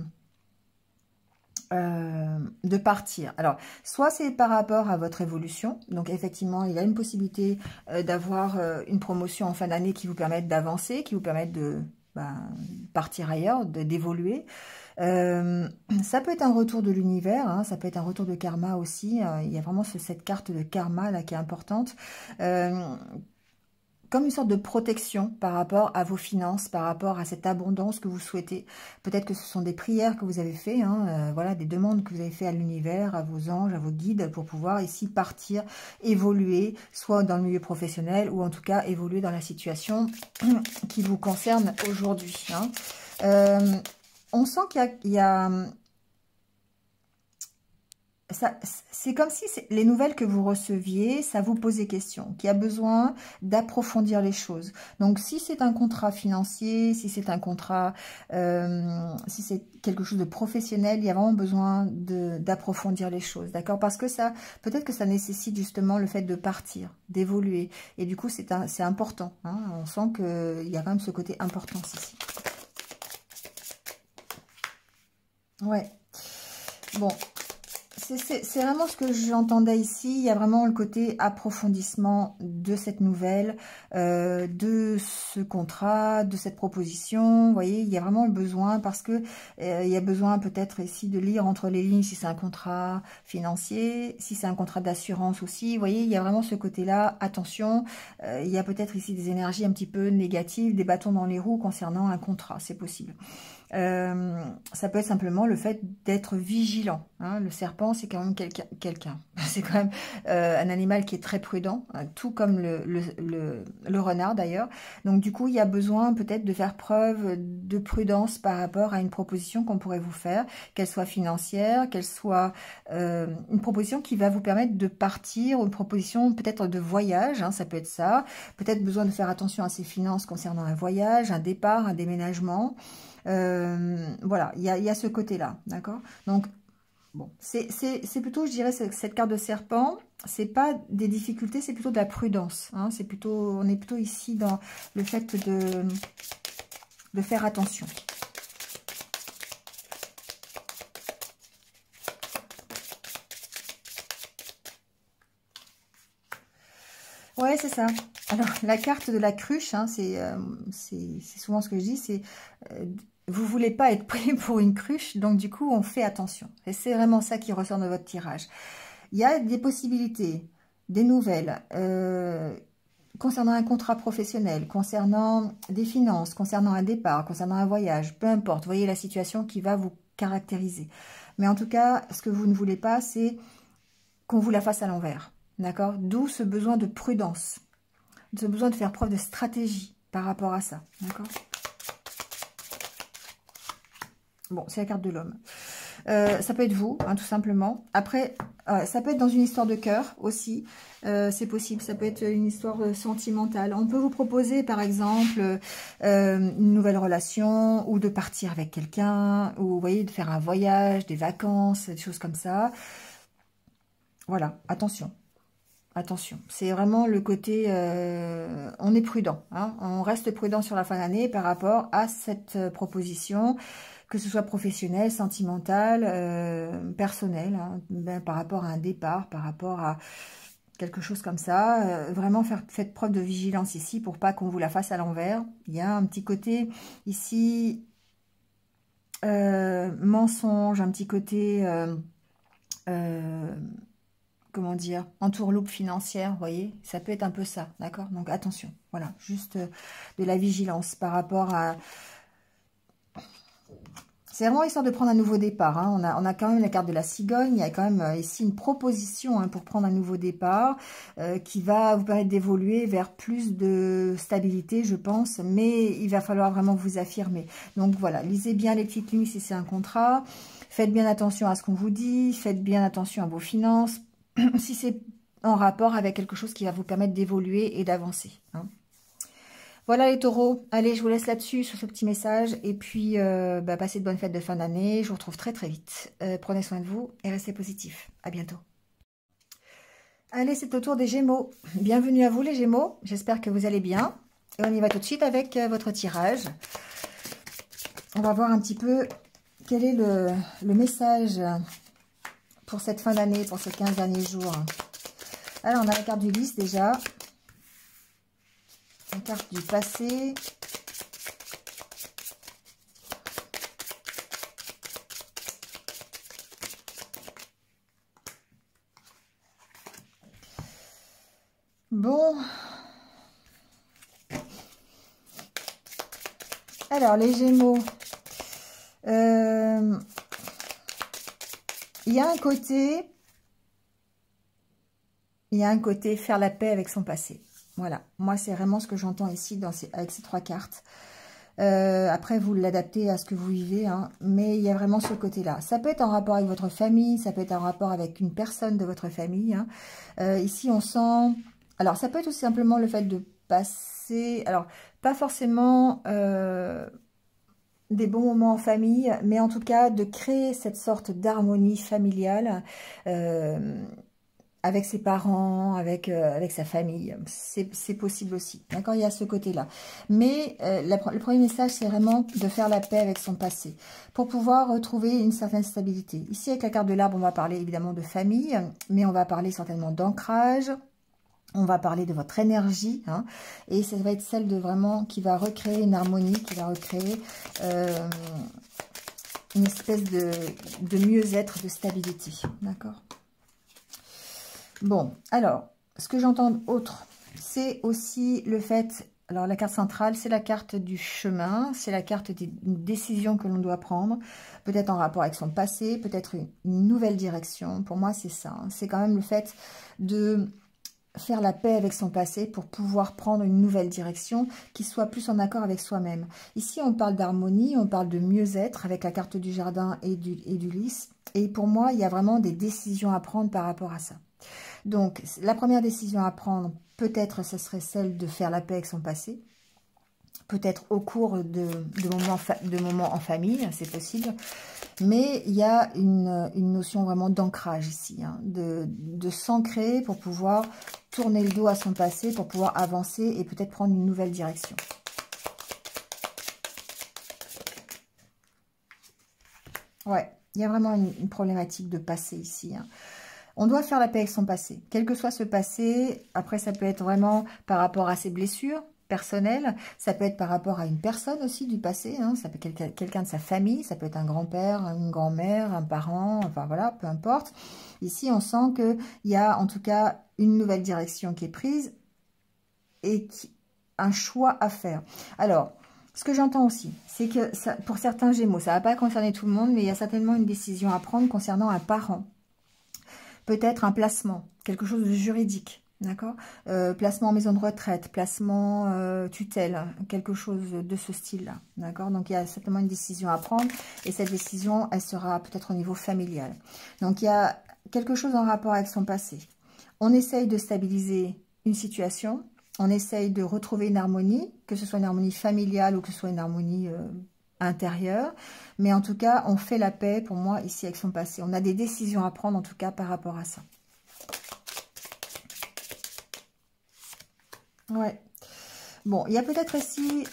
partir. Alors, soit c'est par rapport à votre évolution. Donc, effectivement, il y a une possibilité d'avoir une promotion en fin d'année qui vous permette d'avancer, qui vous permette de... partir ailleurs, d'évoluer. Ça peut être un retour de l'univers, hein, ça peut être un retour de karma aussi. Il y a vraiment cette carte de karma là qui est importante. Comme une sorte de protection par rapport à vos finances, par rapport à cette abondance que vous souhaitez. Peut-être que ce sont des prières que vous avez fait, hein, voilà, des demandes que vous avez fait à l'univers, à vos anges, à vos guides, pour pouvoir ici partir, évoluer, soit dans le milieu professionnel, ou en tout cas évoluer dans la situation qui vous concerne aujourd'hui. Hein. On sent qu'il y a c'est comme si les nouvelles que vous receviez, ça vous pose des questions, qu'il y a besoin d'approfondir les choses. Donc, si c'est un contrat financier, si c'est un contrat, si c'est quelque chose de professionnel, il y a vraiment besoin d'approfondir les choses, d'accord? Parce que ça, peut-être que ça nécessite justement le fait de partir, d'évoluer. Et du coup, c'est important. Hein, on sent qu'il y a quand même ce côté importance ici. Ouais. Bon. C'est vraiment ce que j'entendais ici. Il y a vraiment le côté approfondissement de cette nouvelle, de ce contrat, de cette proposition. Vous voyez, il y a vraiment le besoin parce que il y a besoin peut-être ici de lire entre les lignes si c'est un contrat financier, si c'est un contrat d'assurance aussi. Vous voyez, il y a vraiment ce côté-là. Attention, il y a peut-être ici des énergies un petit peu négatives, des bâtons dans les roues concernant un contrat. C'est possible. Ça peut être simplement le fait d'être vigilant. Hein. Le serpent, c'est quand même quelqu'un. C'est quand même un animal qui est très prudent, tout comme le renard d'ailleurs. Donc du coup, il y a besoin peut-être de faire preuve de prudence par rapport à une proposition qu'on pourrait vous faire, qu'elle soit financière, qu'elle soit une proposition qui va vous permettre de partir, ou une proposition peut-être de voyage, hein, ça peut être ça. Peut-être besoin de faire attention à ses finances concernant un voyage, un départ, un déménagement. Voilà, il y a ce côté-là, d'accord? Donc, bon, c'est plutôt, je dirais, cette carte de serpent, c'est pas des difficultés, c'est plutôt de la prudence. Hein, c'est plutôt, on est plutôt ici dans le fait de faire attention. Ouais, c'est ça. Alors, la carte de la cruche, hein, c'est souvent ce que je dis, c'est vous voulez pas être pris pour une cruche, donc du coup, on fait attention. Et c'est vraiment ça qui ressort de votre tirage. Il y a des possibilités, des nouvelles, concernant un contrat professionnel, concernant des finances, concernant un départ, concernant un voyage, peu importe. Vous voyez la situation qui va vous caractériser. Mais en tout cas, ce que vous ne voulez pas, c'est qu'on vous la fasse à l'envers. D'accord? D'où ce besoin de prudence, ce besoin de faire preuve de stratégie par rapport à ça. D'accord? Bon, c'est la carte de l'homme. Ça peut être vous, hein, tout simplement. Après, ça peut être dans une histoire de cœur aussi. C'est possible. Ça peut être une histoire sentimentale. On peut vous proposer, par exemple, une nouvelle relation ou de partir avec quelqu'un, ou vous voyez, de faire un voyage, des vacances, des choses comme ça. Voilà, attention. Attention, c'est vraiment le côté, on est prudent, hein, on reste prudent sur la fin d'année par rapport à cette proposition, que ce soit professionnel, sentimental, personnel, hein, ben, par rapport à un départ, par rapport à quelque chose comme ça. Vraiment, faites preuve de vigilance ici pour pas qu'on vous la fasse à l'envers. Il y a un petit côté ici, mensonge, un petit côté... comment dire, entourloupe financière, vous voyez, ça peut être un peu ça, d'accord? Donc attention, voilà, juste de la vigilance par rapport à... C'est vraiment histoire de prendre un nouveau départ, hein. On a quand même la carte de la cigogne, il y a quand même ici une proposition, hein, pour prendre un nouveau départ qui va vous permettre d'évoluer vers plus de stabilité, je pense, mais il va falloir vraiment vous affirmer. Donc voilà, lisez bien les petites lignes si c'est un contrat, faites bien attention à ce qu'on vous dit, faites bien attention à vos finances, si c'est en rapport avec quelque chose qui va vous permettre d'évoluer et d'avancer. Hein. Voilà les taureaux. Allez, je vous laisse là-dessus, sur ce petit message. Et puis, passez de bonnes fêtes de fin d'année. Je vous retrouve très très vite. Prenez soin de vous et restez positifs. À bientôt. Allez, c'est au tour des Gémeaux. Bienvenue à vous les Gémeaux. J'espère que vous allez bien. Et on y va tout de suite avec votre tirage. On va voir un petit peu quel est le message pour cette fin d'année, pour ces 15 derniers jours. Alors, on a la carte du 10 déjà. La carte du passé. Bon. Alors, les Gémeaux. Il y a un côté faire la paix avec son passé. Voilà, moi c'est vraiment ce que j'entends ici avec ces trois cartes. Après, vous l'adaptez à ce que vous vivez, hein, mais il y a vraiment ce côté-là. Ça peut être en rapport avec votre famille, ça peut être en rapport avec une personne de votre famille. Hein. Ici, on sent... Alors, ça peut être aussi simplement le fait de passer... Alors, pas forcément... des bons moments en famille, mais en tout cas de créer cette sorte d'harmonie familiale avec ses parents, avec sa famille. C'est possible aussi, d'accord? Il y a ce côté-là. Mais le premier message, c'est vraiment de faire la paix avec son passé pour pouvoir retrouver une certaine stabilité. Ici, avec la carte de l'arbre, on va parler évidemment de famille, mais on va parler certainement d'ancrage. On va parler de votre énergie, hein, et ça va être celle de vraiment qui va recréer une harmonie, qui va recréer une espèce de mieux-être, de stabilité, d'accord? Bon, alors, ce que j'entends autre, c'est aussi le fait Alors, la carte centrale, c'est la carte du chemin, c'est la carte des décisions que l'on doit prendre, peut-être en rapport avec son passé, peut-être une nouvelle direction. Pour moi, c'est ça. Hein. C'est quand même le fait de faire la paix avec son passé pour pouvoir prendre une nouvelle direction qui soit plus en accord avec soi-même. Ici, on parle d'harmonie, on parle de mieux-être avec la carte du jardin et du lys. Et pour moi, il y a vraiment des décisions à prendre par rapport à ça. Donc, la première décision à prendre, peut-être, ce serait celle de faire la paix avec son passé. Peut-être au cours de moments en famille, c'est possible. Mais il y a une notion vraiment d'ancrage ici, hein, de s'ancrer pour pouvoir tourner le dos à son passé, pour pouvoir avancer et peut-être prendre une nouvelle direction. Ouais, il y a vraiment une problématique de passé ici, hein. On doit faire la paix avec son passé. Quel que soit ce passé, après ça peut être vraiment par rapport à ses blessures personnelles, ça peut être par rapport à une personne aussi du passé, hein, ça peut être quelqu'un de sa famille, ça peut être un grand-père, une grand-mère, un parent, enfin voilà, peu importe. Ici, on sent qu'il y a en tout cas une nouvelle direction qui est prise et un choix à faire. Alors, ce que j'entends aussi, c'est que ça, pour certains Gémeaux, ça ne va pas concerner tout le monde, mais il y a certainement une décision à prendre concernant un parent. Peut-être un placement, quelque chose de juridique, d'accord, placement en maison de retraite, placement tutelle, quelque chose de ce style-là, d'accord. Donc, il y a certainement une décision à prendre et cette décision, elle sera peut-être au niveau familial. Donc, il y a quelque chose en rapport avec son passé. On essaye de stabiliser une situation, on essaye de retrouver une harmonie, que ce soit une harmonie familiale ou que ce soit une harmonie intérieure, mais en tout cas, on fait la paix, pour moi, ici, avec son passé. On a des décisions à prendre, en tout cas, par rapport à ça. Ouais. Bon, il y a peut-être ici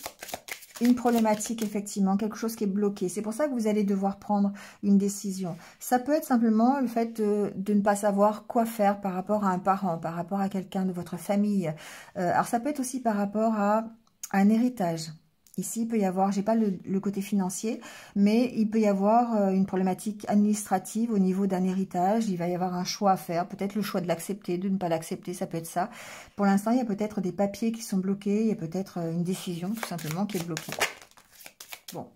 une problématique, effectivement, quelque chose qui est bloqué. C'est pour ça que vous allez devoir prendre une décision. Ça peut être simplement le fait de ne pas savoir quoi faire par rapport à un parent, par rapport à quelqu'un de votre famille. Alors, ça peut être aussi par rapport à un héritage. Ici, il peut y avoir, j'ai pas le côté financier, mais il peut y avoir une problématique administrative au niveau d'un héritage. Il va y avoir un choix à faire, peut-être le choix de l'accepter, de ne pas l'accepter, ça peut être ça. Pour l'instant, il y a peut-être des papiers qui sont bloqués, il y a peut-être une décision tout simplement qui est bloquée. Bon,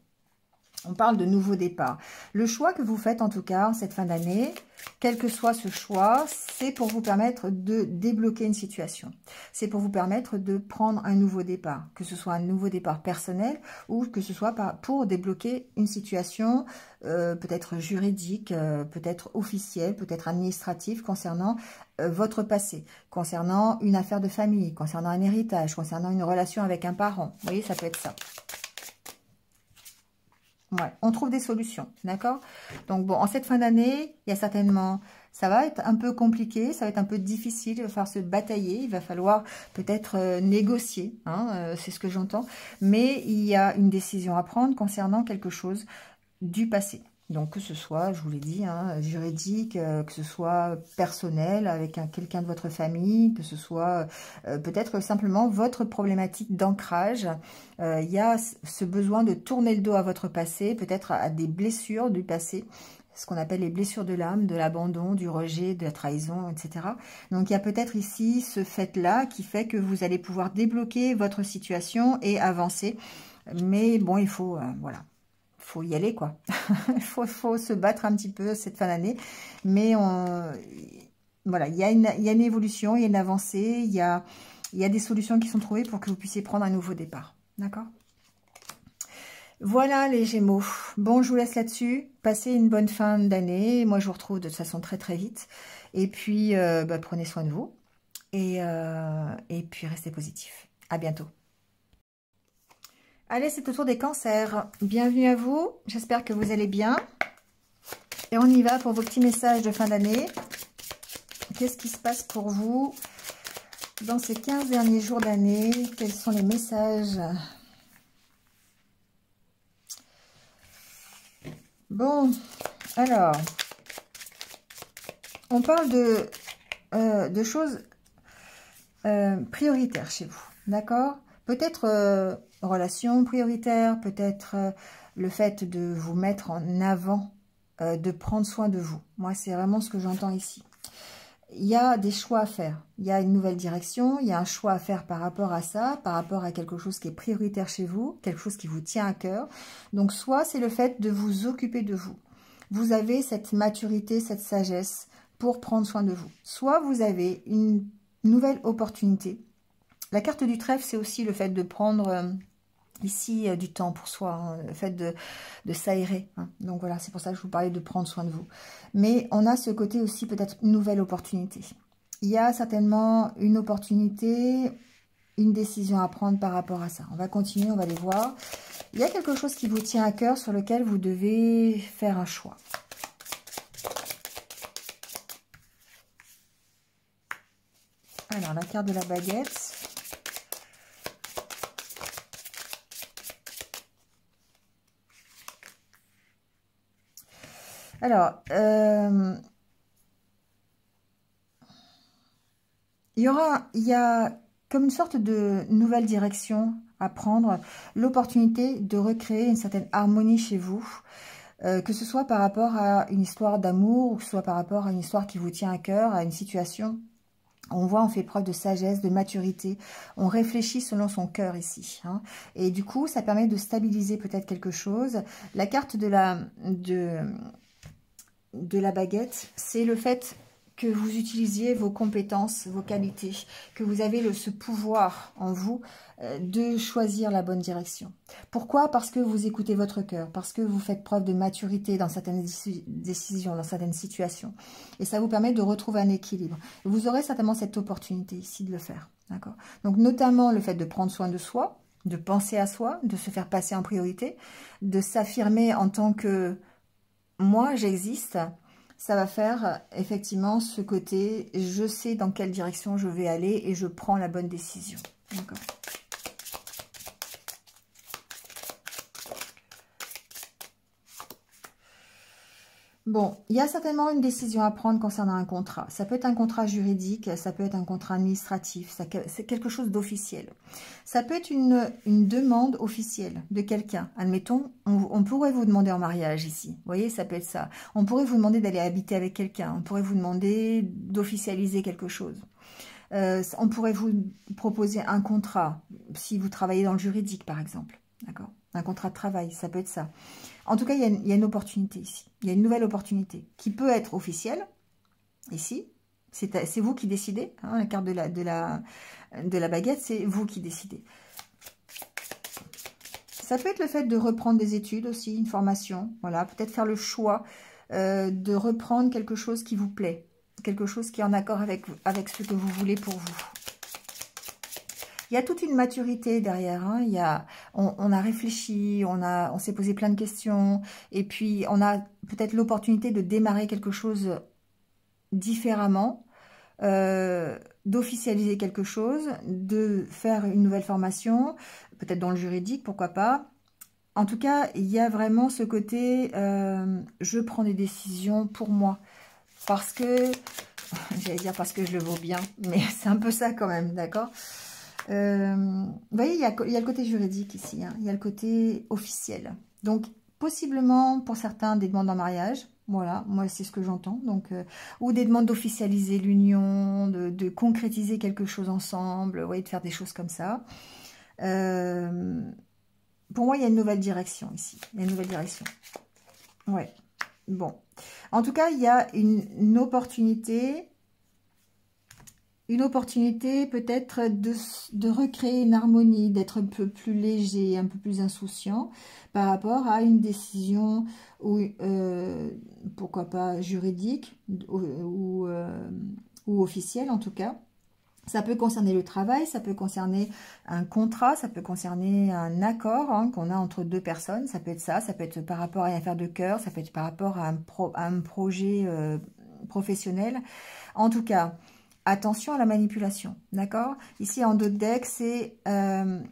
on parle de nouveau départ. Le choix que vous faites en tout cas en cette fin d'année, quel que soit ce choix, c'est pour vous permettre de débloquer une situation. C'est pour vous permettre de prendre un nouveau départ, que ce soit un nouveau départ personnel ou que ce soit pour débloquer une situation peut-être juridique, peut-être officielle, peut-être administrative concernant votre passé, concernant une affaire de famille, concernant un héritage, concernant une relation avec un parent. Vous voyez, ça peut être ça. Ouais, on trouve des solutions, d'accord? Donc bon, en cette fin d'année, il y a certainement, ça va être un peu compliqué, ça va être un peu difficile, il va falloir se batailler, il va falloir peut-être négocier, hein, c'est ce que j'entends. Mais il y a une décision à prendre concernant quelque chose du passé. Donc que ce soit, je vous l'ai dit, hein, juridique, que ce soit personnel avec quelqu'un de votre famille, que ce soit peut-être simplement votre problématique d'ancrage. Il y a ce besoin de tourner le dos à votre passé, peut-être à des blessures du passé, ce qu'on appelle les blessures de l'âme, de l'abandon, du rejet, de la trahison, etc. Donc il y a peut-être ici ce fait-là qui fait que vous allez pouvoir débloquer votre situation et avancer. Mais bon, il faut, voilà. Faut y aller, quoi. Il faut se battre un petit peu cette fin d'année. Mais voilà, il y a une évolution, il y a une avancée, il y a des solutions qui sont trouvées pour que vous puissiez prendre un nouveau départ. D'accord? Voilà les Gémeaux. Bon, je vous laisse là-dessus. Passez une bonne fin d'année. Moi, je vous retrouve de toute façon très très vite. Et puis, prenez soin de vous. Et puis, restez positifs. À bientôt. Allez, c'est au tour des cancers. Bienvenue à vous. J'espère que vous allez bien. Et on y va pour vos petits messages de fin d'année. Qu'est-ce qui se passe pour vous dans ces 15 derniers jours d'année? Quels sont les messages? Bon, alors, on parle de choses prioritaires chez vous. D'accord? Peut-être relation prioritaire, peut-être le fait de vous mettre en avant, de prendre soin de vous. Moi, c'est vraiment ce que j'entends ici. il y a des choix à faire. Il y a une nouvelle direction, il y a un choix à faire par rapport à ça, par rapport à quelque chose qui est prioritaire chez vous, quelque chose qui vous tient à cœur. Donc, soit c'est le fait de vous occuper de vous. Vous avez cette maturité, cette sagesse pour prendre soin de vous. Soit vous avez une nouvelle opportunité. La carte du trèfle, c'est aussi le fait de prendre... ici, du temps pour soi, hein, le fait de s'aérer. Hein. Donc voilà, c'est pour ça que je vous parlais de prendre soin de vous. Mais on a ce côté aussi, peut-être une nouvelle opportunité. Il y a certainement une opportunité, une décision à prendre par rapport à ça. On va continuer, on va les voir. Il y a quelque chose qui vous tient à cœur sur lequel vous devez faire un choix. Alors, la carte de la baguette. Alors, il y a comme une sorte de nouvelle direction à prendre, l'opportunité de recréer une certaine harmonie chez vous, que ce soit par rapport à une histoire d'amour, ou que ce soit par rapport à une histoire qui vous tient à cœur, à une situation. On voit, on fait preuve de sagesse, de maturité, on réfléchit selon son cœur ici. Hein. Et du coup, ça permet de stabiliser peut-être quelque chose. La carte de la baguette, c'est le fait que vous utilisiez vos compétences, vos qualités, que vous avez ce pouvoir en vous de choisir la bonne direction. Pourquoi? Parce que vous écoutez votre cœur, parce que vous faites preuve de maturité dans certaines décisions, dans certaines situations. Et ça vous permet de retrouver un équilibre. Et vous aurez certainement cette opportunité ici de le faire. D'accord? Donc notamment le fait de prendre soin de soi, de penser à soi, de se faire passer en priorité, de s'affirmer en tant que moi j'existe. Ça va faire effectivement ce côté, je sais dans quelle direction je vais aller et je prends la bonne décision. D'accord. Bon, il y a certainement une décision à prendre concernant un contrat. Ça peut être un contrat juridique, ça peut être un contrat administratif, c'est quelque chose d'officiel. Ça peut être une demande officielle de quelqu'un. Admettons, on pourrait vous demander en mariage ici. Vous voyez, ça peut être ça. On pourrait vous demander d'aller habiter avec quelqu'un. On pourrait vous demander d'officialiser quelque chose. On pourrait vous proposer un contrat, si vous travaillez dans le juridique, par exemple. D'accord ? Un contrat de travail, ça peut être ça. En tout cas, il y a une opportunité ici. Il y a une nouvelle opportunité qui peut être officielle, ici. C'est vous qui décidez. Hein, la carte de la baguette, c'est vous qui décidez. Ça peut être le fait de reprendre des études aussi, une formation. Voilà, peut-être faire le choix de reprendre quelque chose qui vous plaît. Quelque chose qui est en accord avec ce que vous voulez pour vous. Il y a toute une maturité derrière. Hein. On a réfléchi, on s'est posé plein de questions. Et puis, on a peut-être l'opportunité de démarrer quelque chose différemment, d'officialiser quelque chose, de faire une nouvelle formation, peut-être dans le juridique, pourquoi pas. En tout cas, il y a vraiment ce côté, je prends des décisions pour moi. Parce que, j'allais dire parce que je le vaux bien, mais c'est un peu ça quand même, d'accord ? Vous voyez, il y a le côté juridique ici, hein, il y a le côté officiel. Donc, possiblement, pour certains, des demandes en mariage. Voilà, moi, c'est ce que j'entends. Donc, ou des demandes d'officialiser l'union, de concrétiser quelque chose ensemble, ouais, de faire des choses comme ça. Pour moi, il y a une nouvelle direction ici. Il y a une nouvelle direction. Ouais, bon. En tout cas, il y a une opportunité... Une opportunité peut-être de recréer une harmonie, d'être un peu plus léger, un peu plus insouciant par rapport à une décision, ou pourquoi pas juridique ou officielle en tout cas. Ça peut concerner le travail, ça peut concerner un contrat, ça peut concerner un accord hein, qu'on a entre deux personnes. Ça peut être ça peut être par rapport à une affaire de cœur, ça peut être par rapport à un projet professionnel. En tout cas... Attention à la manipulation, d'accord? Ici, en dos de deck, c'est ne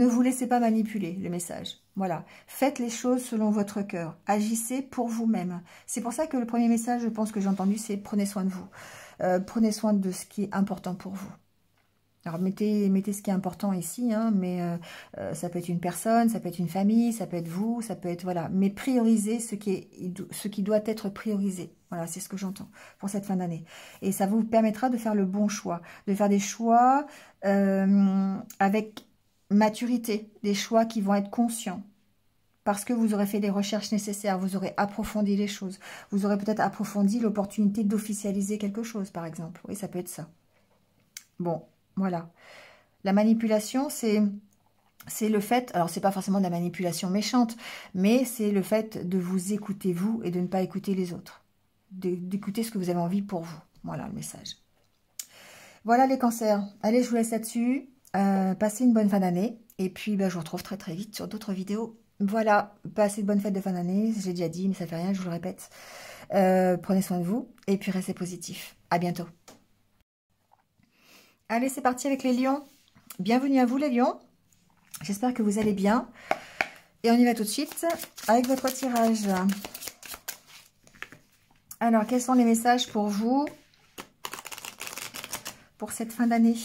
vous laissez pas manipuler le message. Voilà, faites les choses selon votre cœur. Agissez pour vous-même. C'est pour ça que le premier message, je pense que j'ai entendu, c'est prenez soin de vous. Prenez soin de ce qui est important pour vous. Alors, mettez ce qui est important ici, hein, mais ça peut être une personne, ça peut être une famille, ça peut être vous, ça peut être, voilà. Mais priorisez ce qui doit être priorisé. Voilà, c'est ce que j'entends pour cette fin d'année. Et ça vous permettra de faire le bon choix, de faire des choix avec maturité, des choix qui vont être conscients. Parce que vous aurez fait les recherches nécessaires, vous aurez approfondi les choses. Vous aurez peut-être approfondi l'opportunité d'officialiser quelque chose, par exemple. Oui, ça peut être ça. Bon, voilà. La manipulation, c'est le fait, alors c'est pas forcément de la manipulation méchante, mais c'est le fait de vous écouter vous et de ne pas écouter les autres. D'écouter ce que vous avez envie pour vous. Voilà le message. Voilà les cancers. Allez, je vous laisse là-dessus. Passez une bonne fin d'année. Et puis, je vous retrouve très très vite sur d'autres vidéos. Voilà, passez de bonnes fêtes de fin d'année. J'ai déjà dit, mais ça fait rien, je vous le répète. Prenez soin de vous. Et puis, restez positifs. À bientôt. Allez, c'est parti avec les lions. Bienvenue à vous les lions. J'espère que vous allez bien. Et on y va tout de suite avec votre tirage. Alors, quels sont les messages pour vous pour cette fin d'année?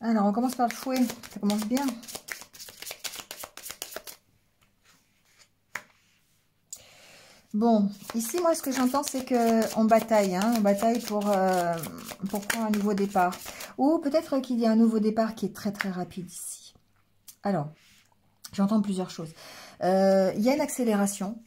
Alors, on commence par le fouet. Ça commence bien. Bon, ici, moi, ce que j'entends, c'est qu'on bataille. Hein, on bataille pour prendre un nouveau départ. Ou peut-être qu'il y a un nouveau départ qui est très, très rapide ici. Alors, j'entends plusieurs choses. Il y a une accélération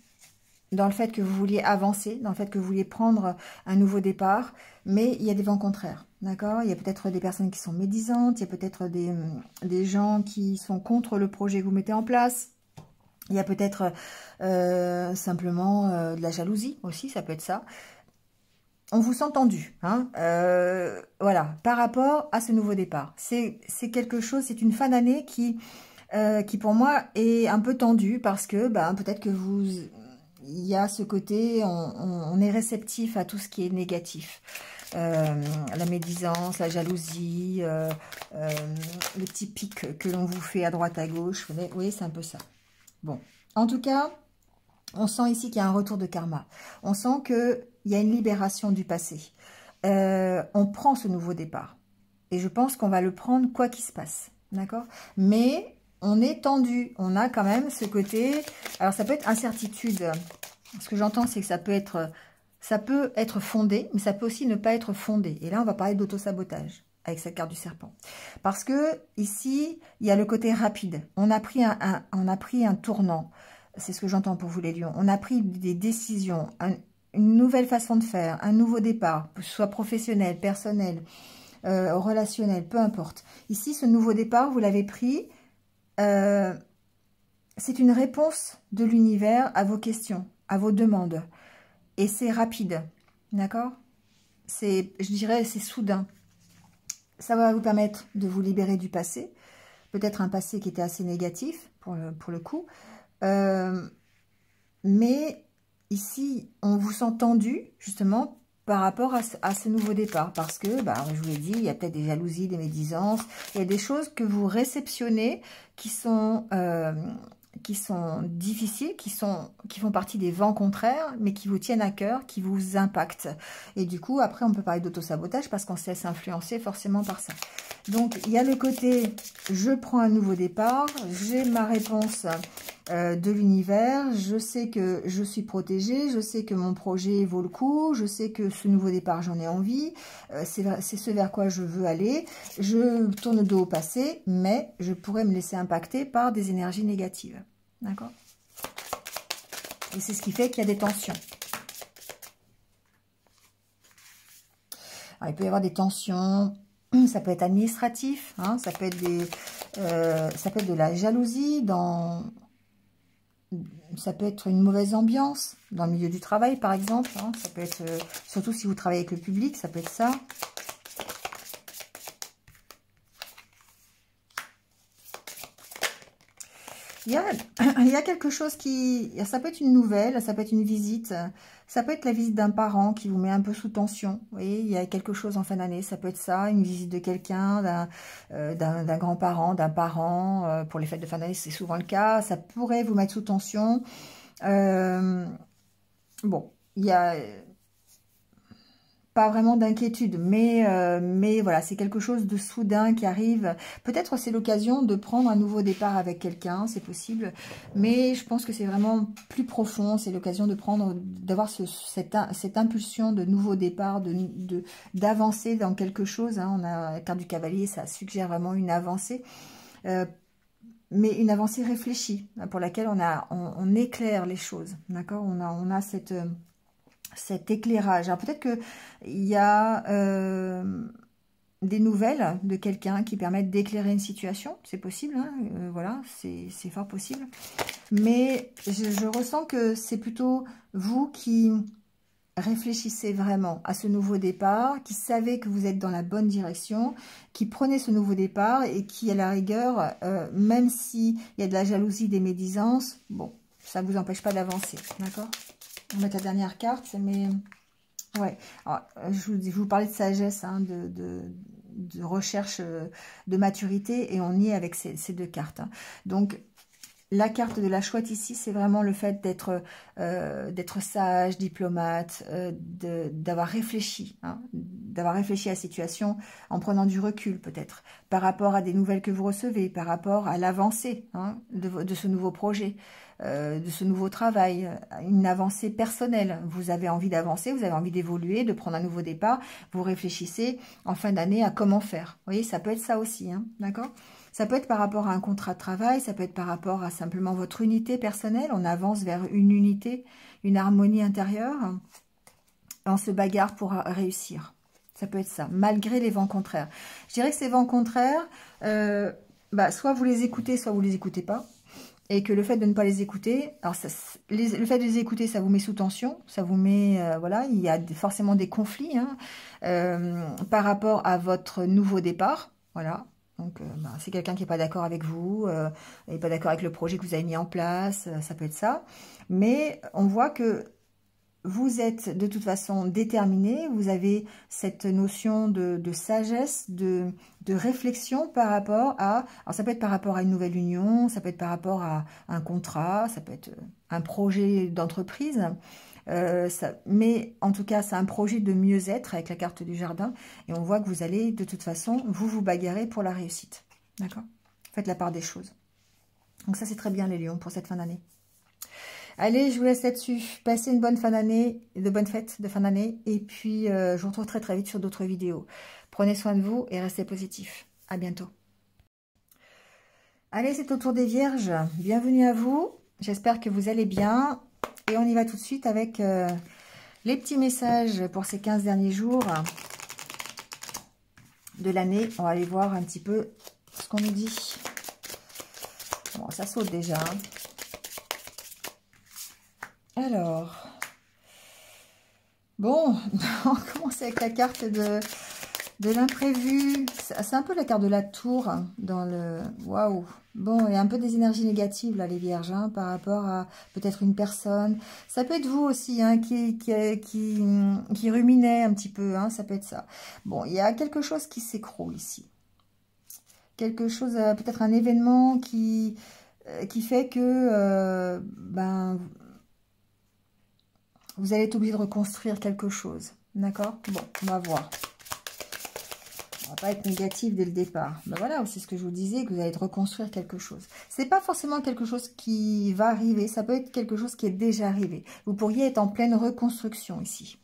dans le fait que vous vouliez avancer, dans le fait que vous vouliez prendre un nouveau départ, mais il y a des vents contraires, d'accord? Il y a peut-être des personnes qui sont médisantes, il y a peut-être des gens qui sont contre le projet que vous mettez en place, il y a peut-être simplement de la jalousie aussi, ça peut être ça. On vous sent tendu, hein, voilà, par rapport à ce nouveau départ. C'est quelque chose, c'est une fin d'année qui pour moi est un peu tendue parce que peut-être que il y a ce côté, on est réceptif à tout ce qui est négatif. La médisance, la jalousie, les petits pics que l'on vous fait à droite, à gauche. Oui, c'est un peu ça. Bon, en tout cas, on sent ici qu'il y a un retour de karma. On sent qu'il y a une libération du passé. On prend ce nouveau départ. Et je pense qu'on va le prendre quoi qu'il se passe. D'accord? Mais on est tendu. On a quand même ce côté... Alors, ça peut être incertitude. Ce que j'entends, c'est que ça peut être fondé, mais ça peut aussi ne pas être fondé. Et là, on va parler d'auto-sabotage avec cette carte du serpent. Parce que ici, il y a le côté rapide. On a pris un tournant. C'est ce que j'entends pour vous, les lions. On a pris des décisions, une nouvelle façon de faire, un nouveau départ, que ce soit professionnel, personnel, relationnel, peu importe. Ici, ce nouveau départ, vous l'avez pris... c'est une réponse de l'univers à vos questions, à vos demandes. Et c'est rapide, d'accord? Je dirais, c'est soudain. Ça va vous permettre de vous libérer du passé. Peut-être un passé qui était assez négatif, pour le coup. Mais ici, on vous sent tendu, justement, par rapport à ce nouveau départ. Parce que, je vous l'ai dit, il y a peut-être des jalousies, des médisances. Il y a des choses que vous réceptionnez qui sont difficiles, qui font partie des vents contraires, mais qui vous tiennent à cœur, qui vous impactent. Et du coup, après, on peut parler d'auto-sabotage parce qu'on se laisse influencer forcément par ça. Donc, il y a le côté, je prends un nouveau départ, j'ai ma réponse de l'univers, je sais que je suis protégée, je sais que mon projet vaut le coup, je sais que ce nouveau départ, j'en ai envie, c'est ce vers quoi je veux aller, je tourne le dos au passé, mais je pourrais me laisser impacter par des énergies négatives. D'accord? Et c'est ce qui fait qu'il y a des tensions. Alors, il peut y avoir des tensions, ça peut être administratif, hein, ça peut être de la jalousie, ça peut être une mauvaise ambiance dans le milieu du travail, par exemple. Hein, ça peut être, surtout si vous travaillez avec le public, ça peut être ça. Il y a quelque chose ça peut être une nouvelle, ça peut être une visite, ça peut être la visite d'un parent qui vous met un peu sous tension. Vous voyez, il y a quelque chose en fin d'année, ça peut être ça, une visite de quelqu'un, d'un grand-parent, d'un parent. Pour les fêtes de fin d'année, c'est souvent le cas. Ça pourrait vous mettre sous tension. bon, il y a pas vraiment d'inquiétude, mais voilà, c'est quelque chose de soudain qui arrive. Peut-être c'est l'occasion de prendre un nouveau départ avec quelqu'un, c'est possible, mais je pense que c'est vraiment plus profond. C'est l'occasion de d'avoir cette impulsion de nouveau départ, d'avancer dans quelque chose. Hein. On a la carte du cavalier, ça suggère vraiment une avancée. Mais une avancée réfléchie, pour laquelle on éclaire les choses, d'accord, on a cet éclairage. Alors peut-être qu'il y a des nouvelles de quelqu'un qui permettent d'éclairer une situation, c'est possible, hein, voilà, c'est fort possible. Mais je ressens que c'est plutôt vous qui réfléchissez vraiment à ce nouveau départ, qui savez que vous êtes dans la bonne direction, qui prenez ce nouveau départ et qui, à la rigueur, même s'il y a de la jalousie, des médisances, bon, ça ne vous empêche pas d'avancer, d'accord? On va mettre la dernière carte, mais ouais, alors, je vous parlais de sagesse, hein, de recherche de maturité, et on y est avec ces deux cartes. Hein. Donc, la carte de la chouette ici, c'est vraiment le fait d'être sage, diplomate, d'avoir réfléchi, hein, d'avoir réfléchi à la situation en prenant du recul peut-être, par rapport à des nouvelles que vous recevez, par rapport à l'avancée, hein, de ce nouveau projet, de ce nouveau travail, une avancée personnelle. Vous avez envie d'avancer, vous avez envie d'évoluer, de prendre un nouveau départ, vous réfléchissez en fin d'année à comment faire. Vous voyez, ça peut être ça aussi, hein, d'accord ? Ça peut être par rapport à un contrat de travail, ça peut être par rapport à simplement votre unité personnelle. On avance vers une unité, une harmonie intérieure. On se bagarre pour réussir. Ça peut être ça, malgré les vents contraires. Je dirais que ces vents contraires, soit vous les écoutez, soit vous les écoutez pas. Et que le fait de ne pas les écouter, alors le fait de les écouter, ça vous met sous tension, ça vous met, voilà, il y a forcément des conflits hein, par rapport à votre nouveau départ, voilà. Donc, c'est quelqu'un qui n'est pas d'accord avec vous, n'est pas d'accord avec le projet que vous avez mis en place, ça peut être ça. Mais on voit que vous êtes de toute façon déterminé, vous avez cette notion de sagesse, de réflexion par rapport à... Alors ça peut être par rapport à une nouvelle union, ça peut être par rapport à un contrat, ça peut être un projet d'entreprise. Mais en tout cas, c'est un projet de mieux-être avec la carte du jardin. Et on voit que vous allez, de toute façon, vous bagarrer pour la réussite. D'accord ? Faites la part des choses. Donc ça, c'est très bien les lions pour cette fin d'année. Allez, je vous laisse là-dessus. Passez une bonne fin d'année, de bonnes fêtes de fin d'année. Et puis, je vous retrouve très très vite sur d'autres vidéos. Prenez soin de vous et restez positifs. À bientôt. Allez, c'est au tour des vierges. Bienvenue à vous. J'espère que vous allez bien. Et on y va tout de suite avec les petits messages pour ces 15 derniers jours de l'année. On va aller voir un petit peu ce qu'on nous dit. Bon, ça saute déjà. Hein. Alors, bon, on commence avec la carte de l'imprévu. C'est un peu la carte de la tour dans le... Waouh! Bon, il y a un peu des énergies négatives, là, les vierges, hein, par rapport à peut-être une personne. Ça peut être vous aussi, hein, qui ruminait un petit peu, hein, ça peut être ça. Bon, il y a quelque chose qui s'écroule ici. Quelque chose, peut-être un événement qui fait que, vous allez être obligé de reconstruire quelque chose. D'accord? Bon, on va voir. On va pas être négatif dès le départ. Ben voilà, c'est ce que je vous disais, que vous allez reconstruire quelque chose. C'est pas forcément quelque chose qui va arriver, ça peut être quelque chose qui est déjà arrivé. Vous pourriez être en pleine reconstruction ici.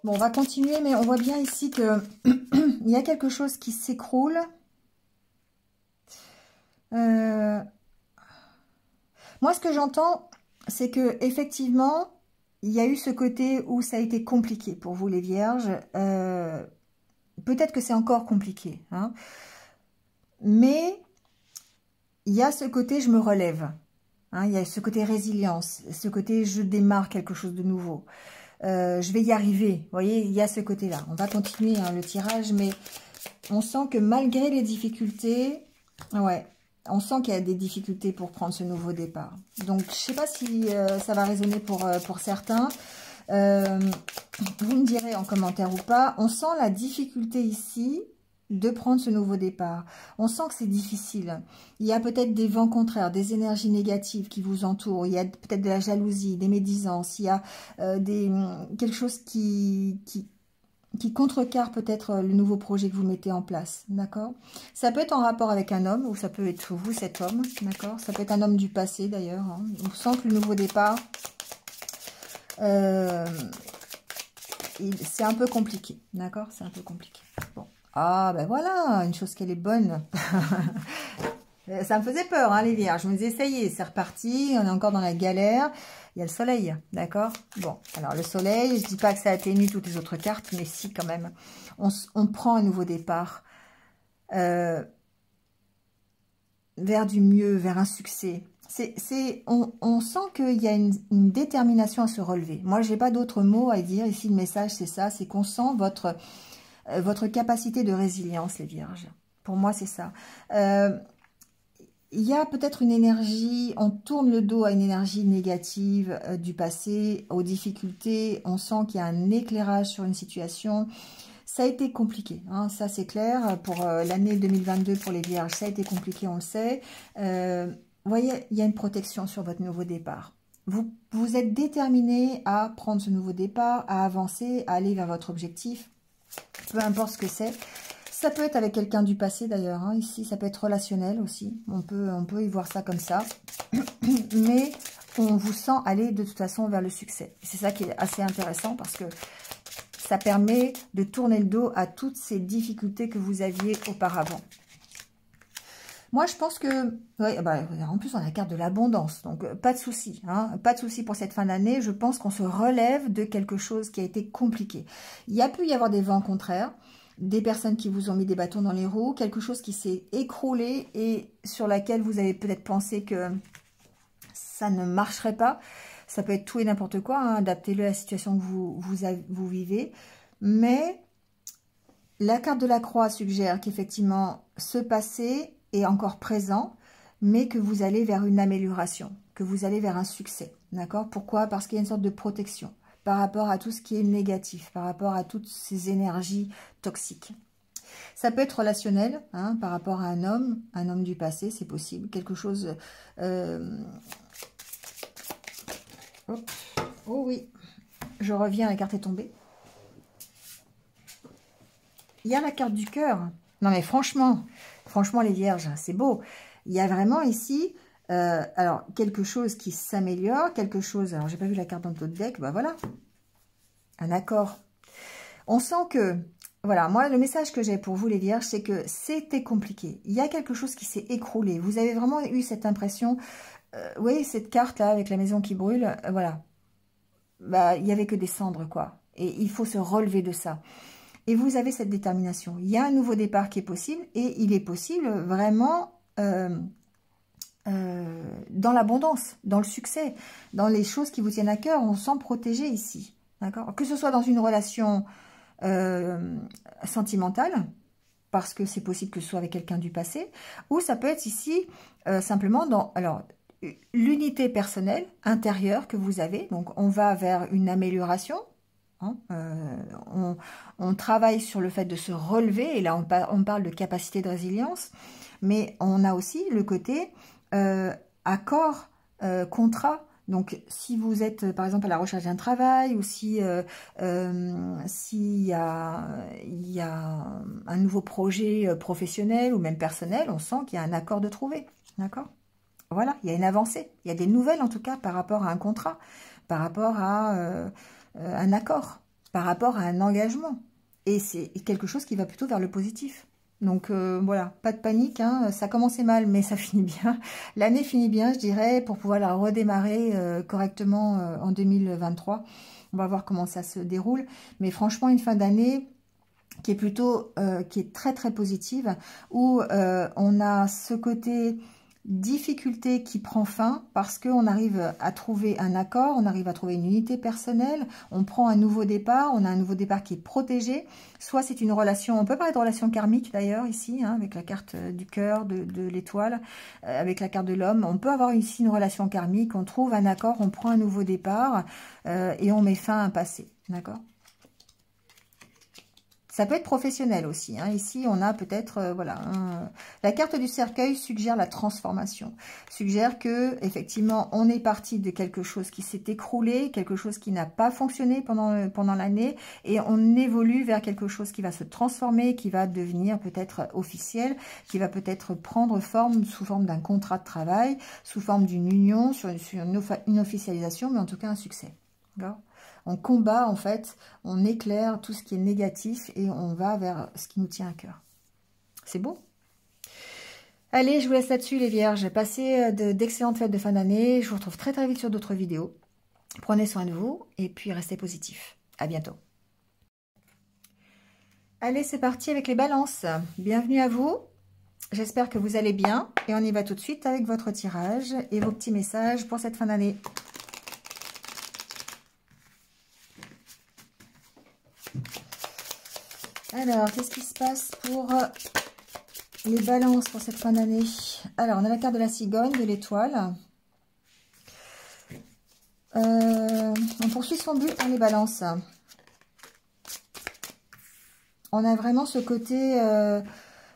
Bon, on va continuer, mais on voit bien ici que il y a quelque chose qui s'écroule. Moi, ce que j'entends, c'est que effectivement, il y a eu ce côté où ça a été compliqué pour vous, les vierges. Peut-être que c'est encore compliqué. Hein, mais il y a ce côté je me relève. Hein, il y a ce côté résilience. Ce côté je démarre quelque chose de nouveau. Je vais y arriver. Vous voyez, il y a ce côté-là. On va continuer hein, le tirage. Mais on sent que malgré les difficultés... Ouais. On sent qu'il y a des difficultés pour prendre ce nouveau départ. Donc, je ne sais pas si ça va résonner pour certains. Vous me direz en commentaire ou pas. On sent la difficulté ici de prendre ce nouveau départ. On sent que c'est difficile. Il y a peut-être des vents contraires, des énergies négatives qui vous entourent. Il y a peut-être de la jalousie, des médisances. Il y a quelque chose qui contrecarre peut-être le nouveau projet que vous mettez en place, d'accord? Ça peut être en rapport avec un homme, ou ça peut être vous, cet homme, d'accord? Ça peut être un homme du passé, d'ailleurs. Hein. On sent que le nouveau départ, c'est un peu compliqué, d'accord? C'est un peu compliqué. Bon. Ah, ben voilà, une chose qu'elle est bonne. Ça me faisait peur, hein, les vierges. Je me disais, ça y est, c'est reparti, on est encore dans la galère. Il y a le soleil, d'accord? Bon, alors le soleil, je dis pas que ça atténue toutes les autres cartes, mais si quand même. On prend un nouveau départ vers du mieux, vers un succès. On sent qu'il y a une détermination à se relever. Moi, je n'ai pas d'autres mots à dire. Ici, le message, c'est ça, c'est qu'on sent votre capacité de résilience, les vierges. Pour moi, c'est ça. Il y a peut-être une énergie, on tourne le dos à une énergie négative du passé, aux difficultés. On sent qu'il y a un éclairage sur une situation. Ça a été compliqué, hein, ça c'est clair. Pour l'année 2022 pour les vierges, ça a été compliqué, on le sait. Vous voyez, il y a une protection sur votre nouveau départ. Vous êtes déterminé à prendre ce nouveau départ, à avancer, à aller vers votre objectif. Peu importe ce que c'est. Ça peut être avec quelqu'un du passé d'ailleurs, hein, ici, ça peut être relationnel aussi. On peut y voir ça comme ça. Mais on vous sent aller de toute façon vers le succès. C'est ça qui est assez intéressant parce que ça permet de tourner le dos à toutes ces difficultés que vous aviez auparavant. Moi, je pense que... Ouais, bah, en plus, on a la carte de l'abondance, donc pas de souci. Hein, pas de souci pour cette fin d'année. Je pense qu'on se relève de quelque chose qui a été compliqué. Il y a pu y avoir des vents contraires, des personnes qui vous ont mis des bâtons dans les roues, quelque chose qui s'est écroulé et sur laquelle vous avez peut-être pensé que ça ne marcherait pas. Ça peut être tout et n'importe quoi, hein, adaptez-le à la situation que vous vivez. Mais la carte de la croix suggère qu'effectivement, ce passé est encore présent, mais que vous allez vers une amélioration, que vous allez vers un succès. D'accord? Pourquoi? Parce qu'il y a une sorte de protection par rapport à tout ce qui est négatif, par rapport à toutes ces énergies toxiques. Ça peut être relationnel, hein, par rapport à un homme du passé, c'est possible. Quelque chose... Oh oui, je reviens, la carte est tombée. Il y a la carte du cœur. Non mais franchement les vierges, c'est beau. Il y a vraiment ici, alors quelque chose qui s'améliore, quelque chose... Alors j'ai pas vu la carte dans le deck, bah voilà. Un accord. On sent que... Voilà, moi, le message que j'ai pour vous, les vierges, c'est que c'était compliqué. Il y a quelque chose qui s'est écroulé. Vous avez vraiment eu cette impression... vous voyez cette carte-là, avec la maison qui brûle, voilà. Bah, il n'y avait que des cendres, quoi. Et il faut se relever de ça. Et vous avez cette détermination. Il y a un nouveau départ qui est possible, et il est possible vraiment dans l'abondance, dans le succès, dans les choses qui vous tiennent à cœur. On se sent protégé ici, d'accord? Que ce soit dans une relation sentimentale, parce que c'est possible que ce soit avec quelqu'un du passé, ou ça peut être ici simplement dans l'unité personnelle intérieure que vous avez. Donc on va vers une amélioration, hein, on travaille sur le fait de se relever, et là on parle de capacité de résilience, mais on a aussi le côté accord, contrat. Donc, si vous êtes, par exemple, à la recherche d'un travail, ou si s'il y a un nouveau projet professionnel ou même personnel, on sent qu'il y a un accord de trouver, d'accord? Voilà, il y a une avancée, il y a des nouvelles en tout cas par rapport à un contrat, par rapport à un accord, par rapport à un engagement. Et c'est quelque chose qui va plutôt vers le positif. Donc voilà, pas de panique, hein, ça commençait mal, mais ça finit bien. L'année finit bien, je dirais, pour pouvoir la redémarrer correctement en 2023. On va voir comment ça se déroule. Mais franchement, une fin d'année qui est plutôt, qui est très très positive, où on a ce côté difficulté qui prend fin parce qu'on arrive à trouver un accord, on arrive à trouver une unité personnelle, on prend un nouveau départ, on a un nouveau départ qui est protégé. Soit c'est une relation, on peut parler de relation karmique d'ailleurs ici, hein, avec la carte du cœur, de l'étoile, avec la carte de l'homme. On peut avoir ici une relation karmique, on trouve un accord, on prend un nouveau départ et on met fin à un passé, d'accord? Ça peut être professionnel aussi. Hein. Ici, on a peut-être, voilà, la carte du cercueil suggère la transformation. Suggère que, effectivement, on est parti de quelque chose qui s'est écroulé, quelque chose qui n'a pas fonctionné pendant l'année, et on évolue vers quelque chose qui va se transformer, qui va devenir peut-être officiel, qui va peut-être prendre forme sous forme d'un contrat de travail, sous forme d'une union, sur une officialisation, mais en tout cas un succès. D'accord ? On combat, en fait, on éclaire tout ce qui est négatif et on va vers ce qui nous tient à cœur. C'est beau. Allez, je vous laisse là-dessus, les vierges. Passez d'excellentes fêtes de fin d'année. Je vous retrouve très très vite sur d'autres vidéos. Prenez soin de vous et puis restez positifs. À bientôt. Allez, c'est parti avec les balances. Bienvenue à vous. J'espère que vous allez bien. Et on y va tout de suite avec votre tirage et vos petits messages pour cette fin d'année. Alors, qu'est-ce qui se passe pour les balances pour cette fin d'année? Alors, on a la carte de la cigogne, de l'étoile. On poursuit son but dans les balances. On a vraiment ce côté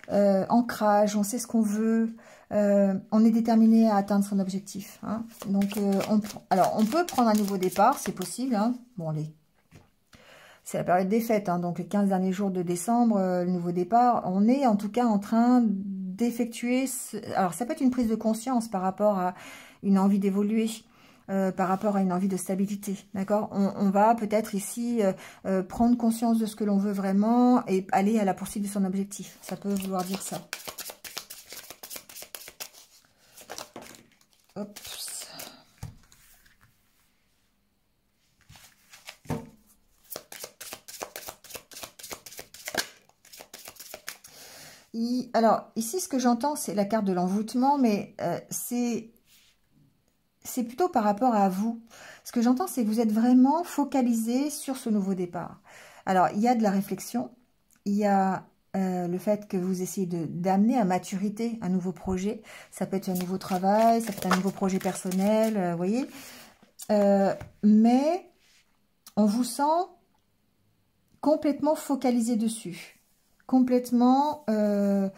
ancrage, on sait ce qu'on veut. On est déterminé à atteindre son objectif. Hein. Donc, on peut prendre un nouveau départ, c'est possible. Hein. Bon, c'est la période des fêtes, hein, donc les 15 derniers jours de décembre, le nouveau départ. On est en tout cas en train d'effectuer... Alors, ça peut être une prise de conscience par rapport à une envie d'évoluer, par rapport à une envie de stabilité, d'accord? On va peut-être ici prendre conscience de ce que l'on veut vraiment et aller à la poursuite de son objectif. Ça peut vouloir dire ça. Hop. Alors, ici, ce que j'entends, c'est la carte de l'envoûtement, mais c'est plutôt par rapport à vous. Ce que j'entends, c'est que vous êtes vraiment focalisé sur ce nouveau départ. Alors, il y a de la réflexion, il y a le fait que vous essayez d'amener à maturité un nouveau projet. Ça peut être un nouveau travail, ça peut être un nouveau projet personnel, vous voyez. Mais on vous sent complètement focalisé dessus. Complètement, comment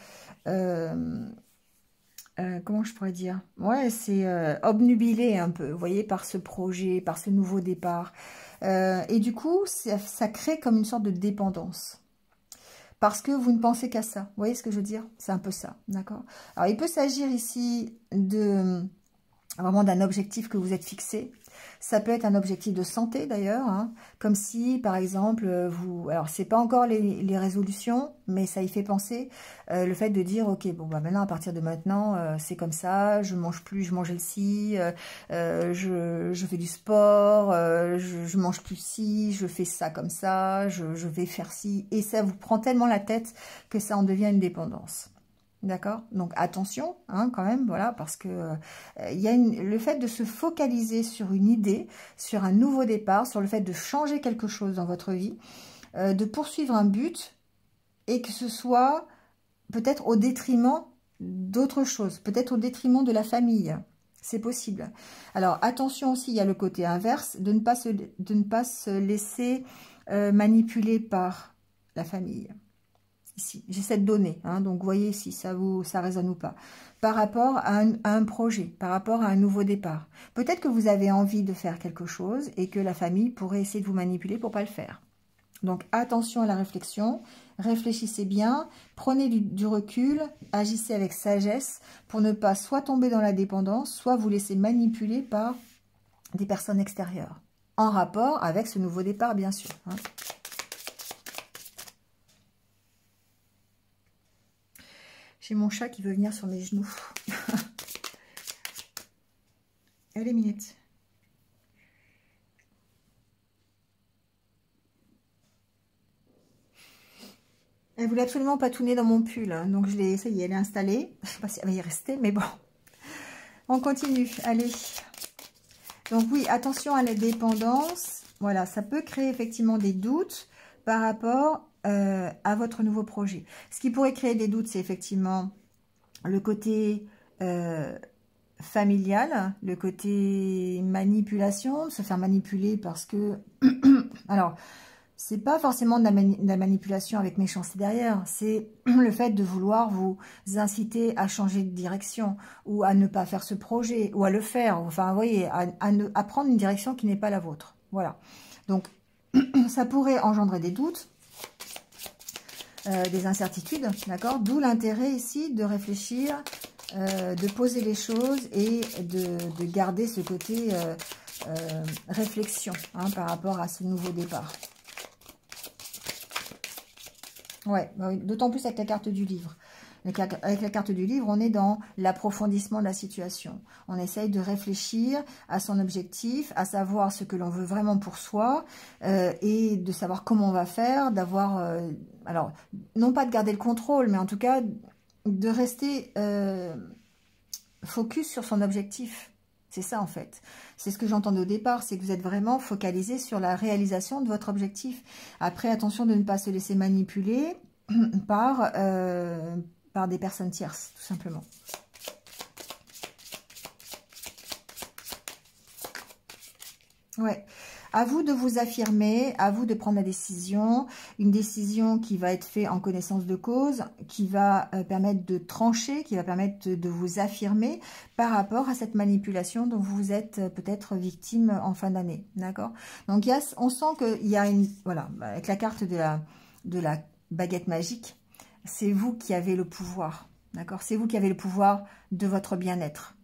je pourrais dire? Ouais, c'est obnubilé un peu, vous voyez, par ce projet, par ce nouveau départ. Et du coup, ça crée comme une sorte de dépendance. Parce que vous ne pensez qu'à ça. Vous voyez ce que je veux dire? C'est un peu ça, d'accord? Alors, il peut s'agir ici vraiment d'un objectif que vous êtes fixé. Ça peut être un objectif de santé d'ailleurs, hein, comme si par exemple alors c'est pas encore les résolutions, mais ça y fait penser, le fait de dire ok, bon bah maintenant à partir de maintenant c'est comme ça, je mange plus, je mangeais le ci, je fais du sport, je mange plus ci, je fais ça comme ça, je vais faire ci, et ça vous prend tellement la tête que ça en devient une dépendance. D'accord? Donc attention, hein, quand même, voilà, parce que y a le fait de se focaliser sur une idée, sur un nouveau départ, sur le fait de changer quelque chose dans votre vie, de poursuivre un but, et que ce soit peut-être au détriment d'autre chose, peut-être au détriment de la famille. C'est possible. Alors attention aussi, il y a le côté inverse, de ne pas se laisser manipuler par la famille. Ici, j'ai cette donnée, hein, donc voyez si ça résonne ou pas. Par rapport à un projet, par rapport à un nouveau départ. Peut-être que vous avez envie de faire quelque chose et que la famille pourrait essayer de vous manipuler pour pas le faire. Donc attention à la réflexion, réfléchissez bien, prenez du recul, agissez avec sagesse pour ne pas soit tomber dans la dépendance, soit vous laisser manipuler par des personnes extérieures. En rapport avec ce nouveau départ, bien sûr. Hein. J'ai mon chat qui veut venir sur mes genoux. Elle est minette. Elle voulait absolument patouner dans mon pull. Hein, donc ça y est, elle est installée. Je ne sais pas si elle va y rester, mais bon. On continue. Allez. Donc oui, attention à la dépendance. Voilà, ça peut créer effectivement des doutes par rapport à votre nouveau projet. Ce qui pourrait créer des doutes, c'est effectivement le côté familial, le côté manipulation, se faire manipuler parce que... Alors, c'est pas forcément de la manipulation avec méchanceté derrière, c'est le fait de vouloir vous inciter à changer de direction, ou à ne pas faire ce projet, ou à le faire, enfin, vous voyez, à prendre une direction qui n'est pas la vôtre. Voilà. Donc, ça pourrait engendrer des doutes, des incertitudes, d'accord? D'où l'intérêt ici de réfléchir, de poser les choses et de garder ce côté réflexion hein, par rapport à ce nouveau départ. Ouais, d'autant plus avec la carte du livre. Avec la carte du livre, on est dans l'approfondissement de la situation. On essaye de réfléchir à son objectif, à savoir ce que l'on veut vraiment pour soi et de savoir comment on va faire, d'avoir... alors, non pas de garder le contrôle, mais en tout cas de rester focus sur son objectif. C'est ça en fait. C'est ce que j'entendais au départ, c'est que vous êtes vraiment focalisé sur la réalisation de votre objectif. Après, attention de ne pas se laisser manipuler par des personnes tierces, tout simplement. Ouais. À vous de vous affirmer, à vous de prendre la décision, une décision qui va être faite en connaissance de cause, qui va permettre de trancher, qui va permettre de vous affirmer par rapport à cette manipulation dont vous êtes peut-être victime en fin d'année, d'accord? Donc on sent qu'il y a une, voilà, avec la carte de la baguette magique, c'est vous qui avez le pouvoir, d'accord? C'est vous qui avez le pouvoir de votre bien-être,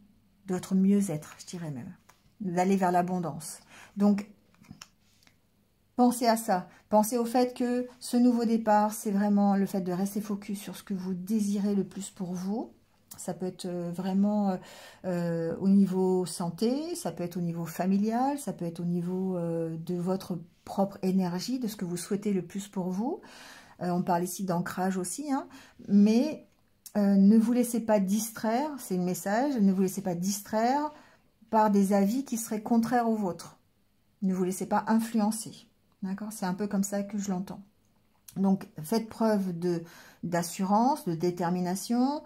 de votre mieux-être, je dirais même, d'aller vers l'abondance. Donc, pensez à ça. Pensez au fait que ce nouveau départ, c'est vraiment le fait de rester focus sur ce que vous désirez le plus pour vous. Ça peut être vraiment au niveau santé, ça peut être au niveau familial, ça peut être au niveau de votre propre énergie, de ce que vous souhaitez le plus pour vous. On parle ici d'ancrage aussi, hein, mais ne vous laissez pas distraire, c'est le message, ne vous laissez pas distraire par des avis qui seraient contraires aux vôtres. Ne vous laissez pas influencer. D'accord? C'est un peu comme ça que je l'entends. Donc, faites preuve d'assurance, de détermination,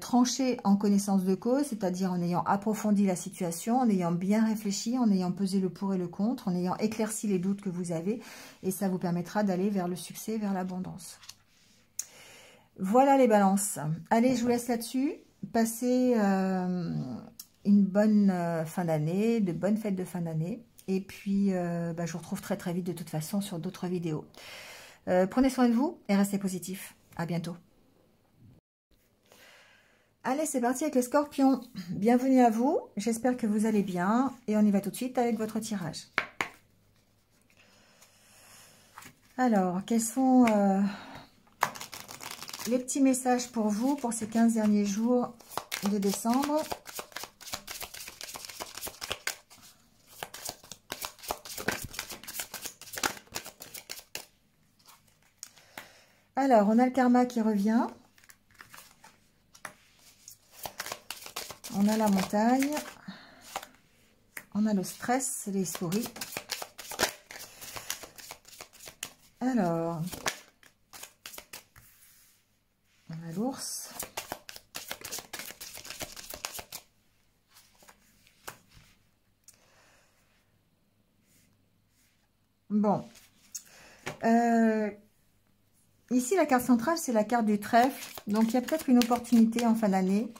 tranchez en connaissance de cause, c'est-à-dire en ayant approfondi la situation, en ayant bien réfléchi, en ayant pesé le pour et le contre, en ayant éclairci les doutes que vous avez, et ça vous permettra d'aller vers le succès, vers l'abondance. Voilà les balances. Allez, je vous laisse là-dessus. Passez une bonne fin d'année, de bonnes fêtes de fin d'année. Et puis, je vous retrouve très très vite de toute façon sur d'autres vidéos. Prenez soin de vous et restez positifs. À bientôt. Allez, c'est parti avec les scorpions. Bienvenue à vous. J'espère que vous allez bien. Et on y va tout de suite avec votre tirage. Alors, quels sont les petits messages pour vous pour ces 15 derniers jours de décembre ? Alors, on a le karma qui revient. On a la montagne. On a le stress, les souris. Alors, on a l'ours. Bon. Ici, la carte centrale, c'est la carte du trèfle. Donc, il y a peut-être une opportunité en fin d'année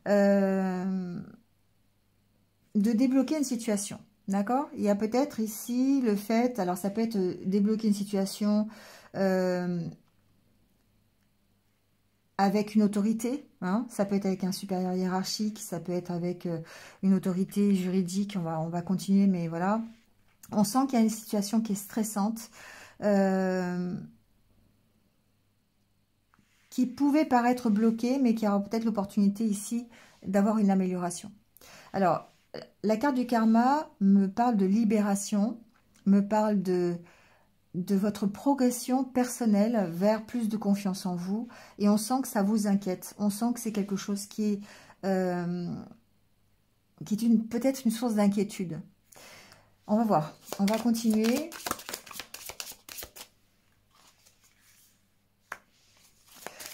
de débloquer une situation. D'accord? Il y a peut-être ici le fait... Alors, ça peut être débloquer une situation avec une autorité. Hein, ça peut être avec un supérieur hiérarchique. Ça peut être avec une autorité juridique. On va continuer, mais voilà. On sent qu'il y a une situation qui est stressante. Qui pouvait paraître bloqué, mais qui aura peut-être l'opportunité ici d'avoir une amélioration. Alors, la carte du karma me parle de libération, me parle de votre progression personnelle vers plus de confiance en vous, et on sent que ça vous inquiète, on sent que c'est quelque chose qui est peut-être une source d'inquiétude. On va voir, on va continuer.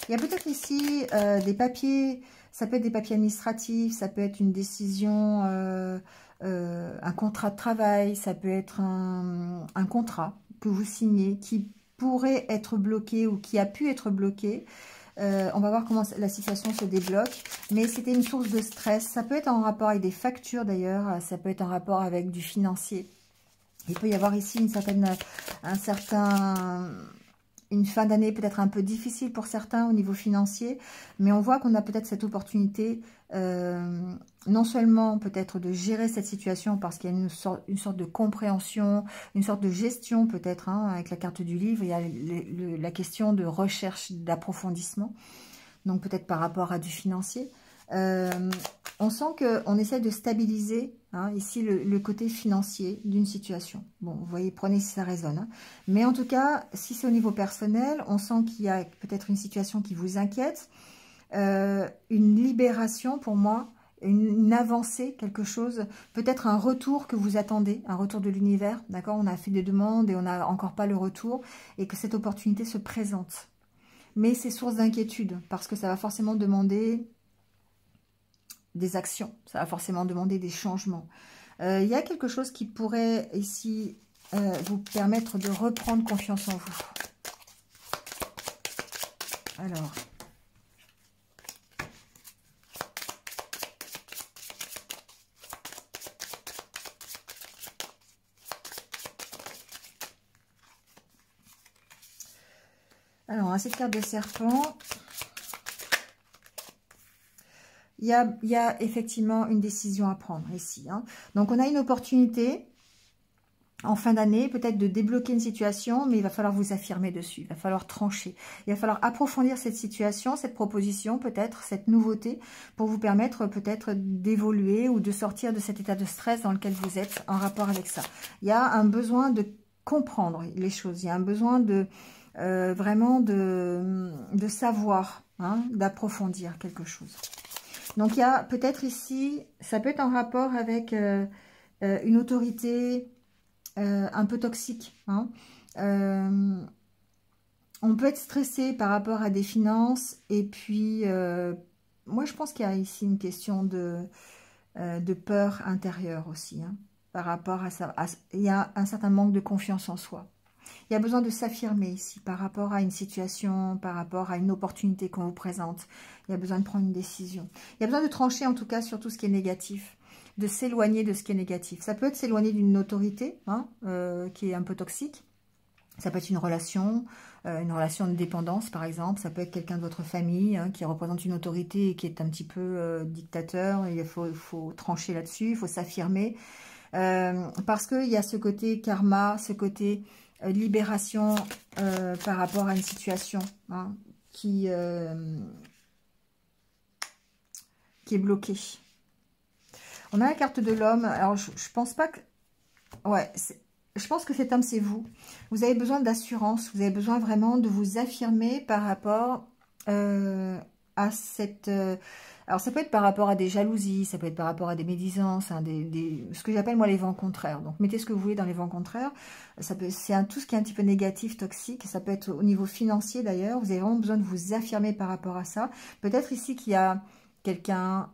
Il y a peut-être ici des papiers, ça peut être des papiers administratifs, ça peut être une décision, un contrat de travail, ça peut être un contrat que vous signez qui pourrait être bloqué ou qui a pu être bloqué. On va voir comment la situation se débloque. Mais c'était une source de stress. Ça peut être en rapport avec des factures d'ailleurs. Ça peut être en rapport avec du financier. Il peut y avoir ici une fin d'année peut-être un peu difficile pour certains au niveau financier. Mais on voit qu'on a peut-être cette opportunité non seulement peut-être de gérer cette situation parce qu'il y a une sorte de compréhension, une sorte de gestion peut-être, hein, avec la carte du livre. Il y a la question de recherche, d'approfondissement, donc peut-être par rapport à du financier. On sent qu'on essaie de stabiliser, hein, ici le côté financier d'une situation. Bon, vous voyez, prenez si ça résonne. Hein. Mais en tout cas, si c'est au niveau personnel, on sent qu'il y a peut-être une situation qui vous inquiète, une libération pour moi, une avancée, quelque chose, peut-être un retour que vous attendez, un retour de l'univers, d'accord? On a fait des demandes et on n'a encore pas le retour, et que cette opportunité se présente. Mais c'est source d'inquiétude, parce que ça va forcément demander des actions, ça va forcément demander des changements. Il y a quelque chose qui pourrait ici vous permettre de reprendre confiance en vous. Alors, cette carte de serpent, il y a effectivement une décision à prendre ici. Hein. Donc, on a une opportunité en fin d'année, peut-être de débloquer une situation, mais il va falloir vous affirmer dessus. Il va falloir trancher. Il va falloir approfondir cette situation, cette proposition, peut-être, cette nouveauté, pour vous permettre peut-être d'évoluer ou de sortir de cet état de stress dans lequel vous êtes en rapport avec ça. Il y a un besoin de comprendre les choses. Il y a un besoin de vraiment de savoir, hein, d'approfondir quelque chose. Donc, il y a peut-être ici, ça peut être en rapport avec une autorité un peu toxique. Hein. On peut être stressé par rapport à des finances. Et puis, moi, je pense qu'il y a ici une question de peur intérieure aussi. Hein, par rapport à ça. Il y a un certain manque de confiance en soi. Il y a besoin de s'affirmer ici par rapport à une situation, par rapport à une opportunité qu'on vous présente. Il y a besoin de prendre une décision. Il y a besoin de trancher en tout cas sur tout ce qui est négatif, de s'éloigner de ce qui est négatif. Ça peut être s'éloigner d'une autorité hein, qui est un peu toxique. Ça peut être une relation de dépendance par exemple. Ça peut être quelqu'un de votre famille hein, qui représente une autorité et qui est un petit peu dictateur. Il faut trancher là-dessus, il faut s'affirmer. Parce qu'il y a ce côté karma, ce côté libération par rapport à une situation hein, qui est bloquée. On a la carte de l'homme. Alors, je pense pas que... Ouais, je pense que cet homme, c'est vous. Vous avez besoin d'assurance. Vous avez besoin vraiment de vous affirmer par rapport à cette... alors, ça peut être par rapport à des jalousies, ça peut être par rapport à des médisances, hein, ce que j'appelle, moi, les vents contraires. Donc, mettez ce que vous voulez dans les vents contraires. C'est tout ce qui est un petit peu négatif, toxique. Ça peut être au niveau financier, d'ailleurs. Vous avez vraiment besoin de vous affirmer par rapport à ça. Peut-être ici qu'il y a quelqu'un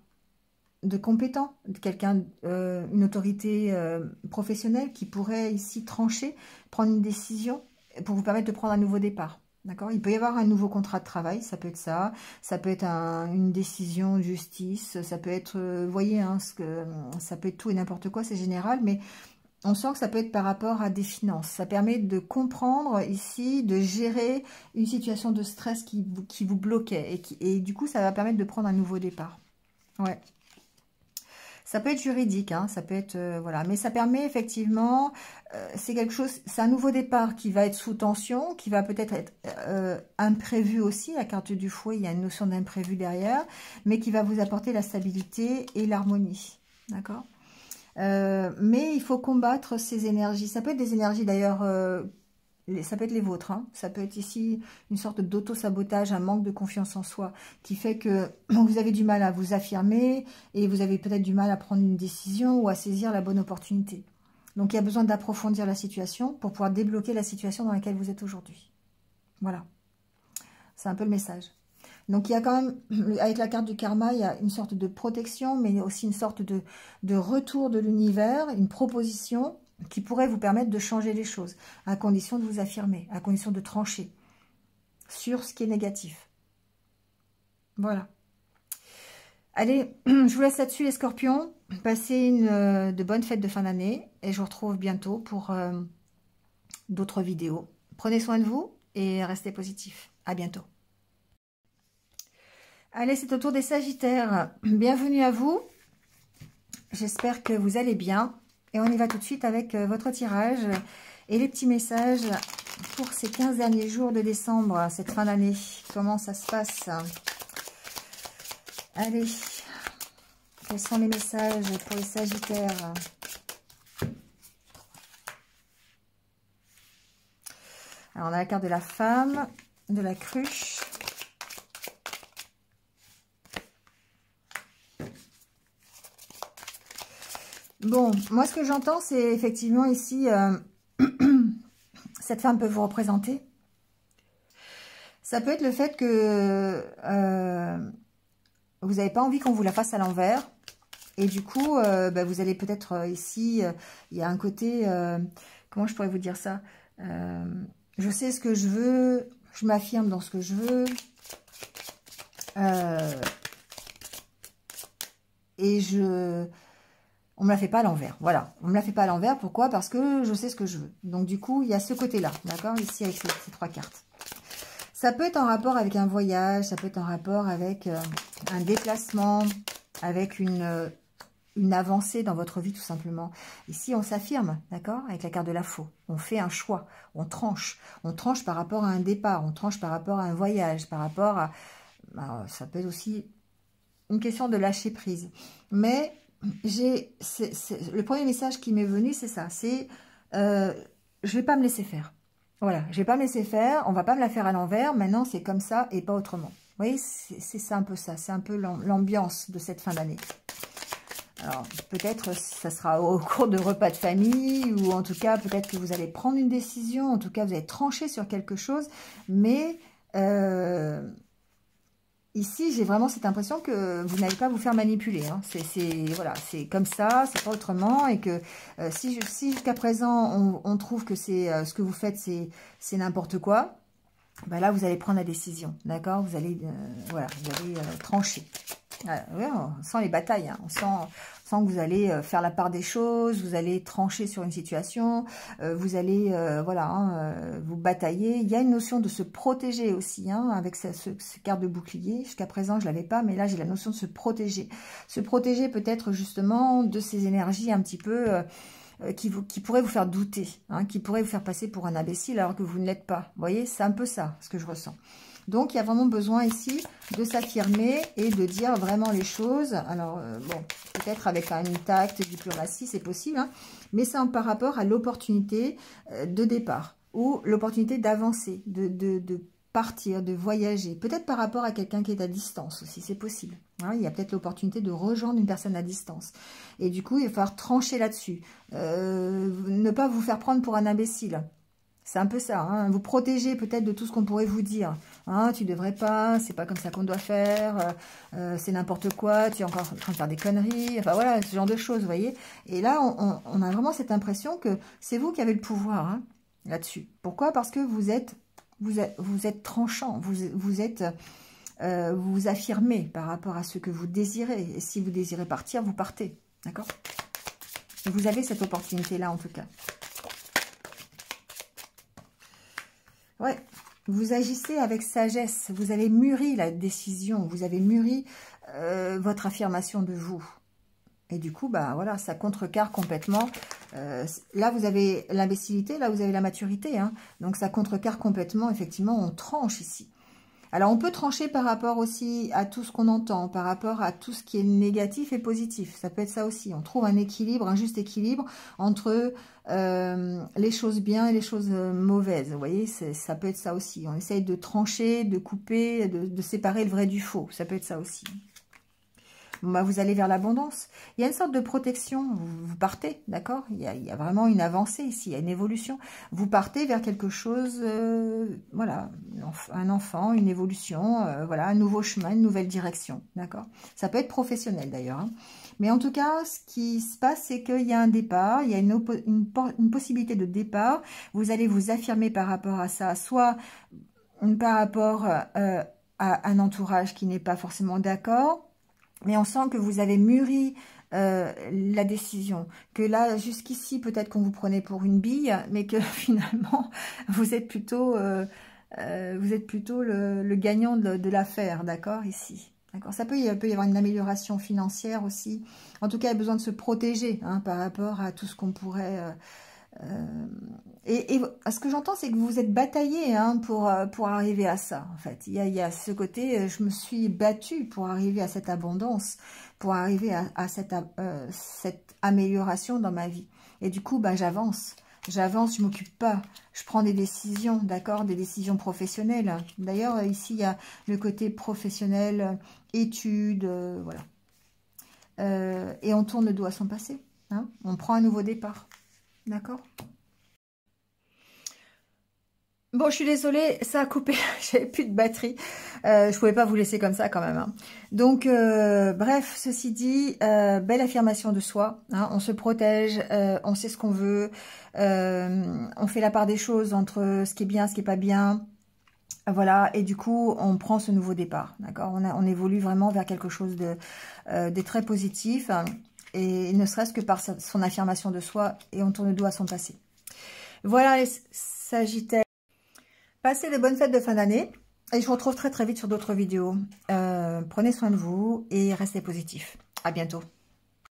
de compétent, quelqu'un, une autorité professionnelle qui pourrait ici trancher, prendre une décision pour vous permettre de prendre un nouveau départ. D'accord ? Il peut y avoir un nouveau contrat de travail, ça peut être ça. Ça peut être une décision de justice. Ça peut être, vous voyez, hein, ça peut être tout et n'importe quoi, c'est général, mais on sent que ça peut être par rapport à des finances. Ça permet de comprendre ici, de gérer une situation de stress qui vous bloquait. Et du coup, ça va permettre de prendre un nouveau départ. Ouais. Ça peut être juridique, hein, ça peut être voilà, mais ça permet effectivement, c'est quelque chose, c'est un nouveau départ qui va être sous tension, qui va peut-être être, imprévu aussi. La carte du fouet, il y a une notion d'imprévu derrière, mais qui va vous apporter la stabilité et l'harmonie, d'accord. Mais il faut combattre ces énergies. Ça peut être des énergies d'ailleurs. Ça peut être les vôtres, hein. Ça peut être ici une sorte d'auto-sabotage, un manque de confiance en soi qui fait que vous avez du mal à vous affirmer et vous avez peut-être du mal à prendre une décision ou à saisir la bonne opportunité. Donc, il y a besoin d'approfondir la situation pour pouvoir débloquer la situation dans laquelle vous êtes aujourd'hui. Voilà. C'est un peu le message. Donc, il y a quand même, avec la carte du karma, il y a une sorte de protection, mais aussi une sorte de retour de l'univers, une proposition qui pourrait vous permettre de changer les choses, à condition de vous affirmer, à condition de trancher sur ce qui est négatif. Voilà. Allez, je vous laisse là-dessus les scorpions. Passez de bonnes fêtes de fin d'année et je vous retrouve bientôt pour d'autres vidéos. Prenez soin de vous et restez positifs. À bientôt. Allez, c'est au tour des Sagittaires. Bienvenue à vous. J'espère que vous allez bien. Et on y va tout de suite avec votre tirage et les petits messages pour ces 15 derniers jours de décembre, cette fin d'année. Comment ça se passe? Allez, quels sont les messages pour les Sagittaires? Alors, on a la carte de la femme, de la cruche. Bon, moi, ce que j'entends, c'est effectivement ici, cette femme peut vous représenter. Ça peut être le fait que vous n'avez pas envie qu'on vous la fasse à l'envers. Et du coup, vous allez peut-être ici, il y a un côté, comment je pourrais vous dire ça? Je sais ce que je veux, je m'affirme dans ce que je veux. Et on me la fait pas à l'envers. Voilà, on me la fait pas à l'envers. Pourquoi? Parce que je sais ce que je veux. Donc du coup, il y a ce côté-là, d'accord? Ici, avec ces trois cartes. Ça peut être en rapport avec un voyage, ça peut être en rapport avec un déplacement, avec une avancée dans votre vie tout simplement. Ici, on s'affirme, d'accord? Avec la carte de la faux. On fait un choix, on tranche. On tranche par rapport à un départ, on tranche par rapport à un voyage, par rapport à... Alors, ça peut être aussi une question de lâcher prise. Mais le premier message qui m'est venu, c'est ça. C'est je vais pas me laisser faire. Voilà, je vais pas me laisser faire, on va pas me la faire à l'envers, maintenant c'est comme ça et pas autrement. Vous voyez, c'est un peu ça, c'est un peu l'ambiance de cette fin d'année. Alors, peut-être ça sera au cours de repas de famille, ou en tout cas, peut-être que vous allez prendre une décision, en tout cas, vous allez trancher sur quelque chose, mais ici, j'ai vraiment cette impression que vous n'allez pas vous faire manipuler. Hein. Voilà, c'est comme ça, c'est pas autrement, et que si jusqu'à présent, on trouve que ce que vous faites, c'est n'importe quoi, ben là, vous allez prendre la décision, d'accord? Vous allez, voilà, vous allez trancher. Ouais, on sent les batailles, hein. On sent que vous allez faire la part des choses, vous allez trancher sur une situation, vous allez voilà, hein, vous batailler. Il y a une notion de se protéger aussi, hein, avec ces cartes de bouclier. Jusqu'à présent, je l'avais pas, mais là, j'ai la notion de se protéger. Se protéger peut-être justement de ces énergies un petit peu... qui pourrait vous faire douter, hein, qui pourrait vous faire passer pour un imbécile alors que vous ne l'êtes pas. Vous voyez, c'est un peu ça, ce que je ressens. Donc, il y a vraiment besoin ici de s'affirmer et de dire vraiment les choses. Alors, bon, peut-être avec une tact, diplomatie, c'est possible, hein, mais c'est par rapport à l'opportunité de départ ou l'opportunité d'avancer, de partir, de voyager. Peut-être par rapport à quelqu'un qui est à distance aussi, c'est possible. Hein, il y a peut-être l'opportunité de rejoindre une personne à distance. Et du coup, il va falloir trancher là-dessus. Ne pas vous faire prendre pour un imbécile. C'est un peu ça, hein, vous protéger peut-être de tout ce qu'on pourrait vous dire. Hein, tu devrais pas, c'est pas comme ça qu'on doit faire, c'est n'importe quoi, tu es encore en train de faire des conneries, enfin voilà, ce genre de choses, vous voyez. Et là, on a vraiment cette impression que c'est vous qui avez le pouvoir, hein, là-dessus. Pourquoi? Parce que vous êtes tranchant, vous affirmez par rapport à ce que vous désirez. Et si vous désirez partir, vous partez, d'accord? Vous avez cette opportunité-là, en tout cas. Ouais, vous agissez avec sagesse, vous avez mûri la décision, vous avez mûri votre affirmation de vous. Et du coup, bah voilà, ça contrecarre complètement. Là, vous avez l'imbécilité, là, vous avez la maturité. Hein, donc, ça contrecarre complètement, effectivement, on tranche ici. Alors, on peut trancher par rapport aussi à tout ce qu'on entend, par rapport à tout ce qui est négatif et positif. Ça peut être ça aussi. On trouve un équilibre, un juste équilibre entre les choses bien et les choses mauvaises. Vous voyez, ça peut être ça aussi. On essaye de trancher, de couper, de séparer le vrai du faux. Ça peut être ça aussi. bon, bah, vous allez vers l'abondance. Il y a une sorte de protection, vous partez, d'accord, il y a vraiment une avancée ici, il y a une évolution. Vous partez vers quelque chose, voilà, un enfant, une évolution, voilà, un nouveau chemin, une nouvelle direction, d'accord. Ça peut être professionnel d'ailleurs, hein. Mais en tout cas, ce qui se passe, c'est qu'il y a un départ, il y a une possibilité de départ. Vous allez vous affirmer par rapport à ça, soit par rapport à un entourage qui n'est pas forcément d'accord, mais on sent que vous avez mûri la décision, que là, jusqu'ici, peut-être qu'on vous prenait pour une bille, mais que finalement, vous êtes plutôt le gagnant de l'affaire, d'accord, ici. D'accord, il peut y avoir une amélioration financière aussi. En tout cas, il y a besoin de se protéger hein, par rapport à tout ce qu'on pourrait... et ce que j'entends, c'est que vous vous êtes bataillé hein, pour arriver à ça. En fait, il y a ce côté, je me suis battue pour arriver à cette abondance, pour arriver à cette amélioration dans ma vie. Et du coup, bah, j'avance. J'avance, je m'occupe pas. Je prends des décisions, d'accord, des décisions professionnelles. D'ailleurs, ici, il y a le côté professionnel, études, voilà. Et on tourne le dos à son passé. Hein, on prend un nouveau départ. D'accord. Bon, je suis désolée, ça a coupé, j'avais plus de batterie. Je pouvais pas vous laisser comme ça quand même. Hein. Donc, bref, ceci dit, belle affirmation de soi. Hein, on se protège, on sait ce qu'on veut. On fait la part des choses entre ce qui est bien, ce qui est pas bien. Voilà, et du coup, on prend ce nouveau départ. D'accord, on évolue vraiment vers quelque chose de très positif. Et ne serait-ce que par son affirmation de soi, et on tourne le dos à son passé. Voilà, les Sagittaires. Passez de bonnes fêtes de fin d'année et je vous retrouve très très vite sur d'autres vidéos. Prenez soin de vous et restez positifs. À bientôt.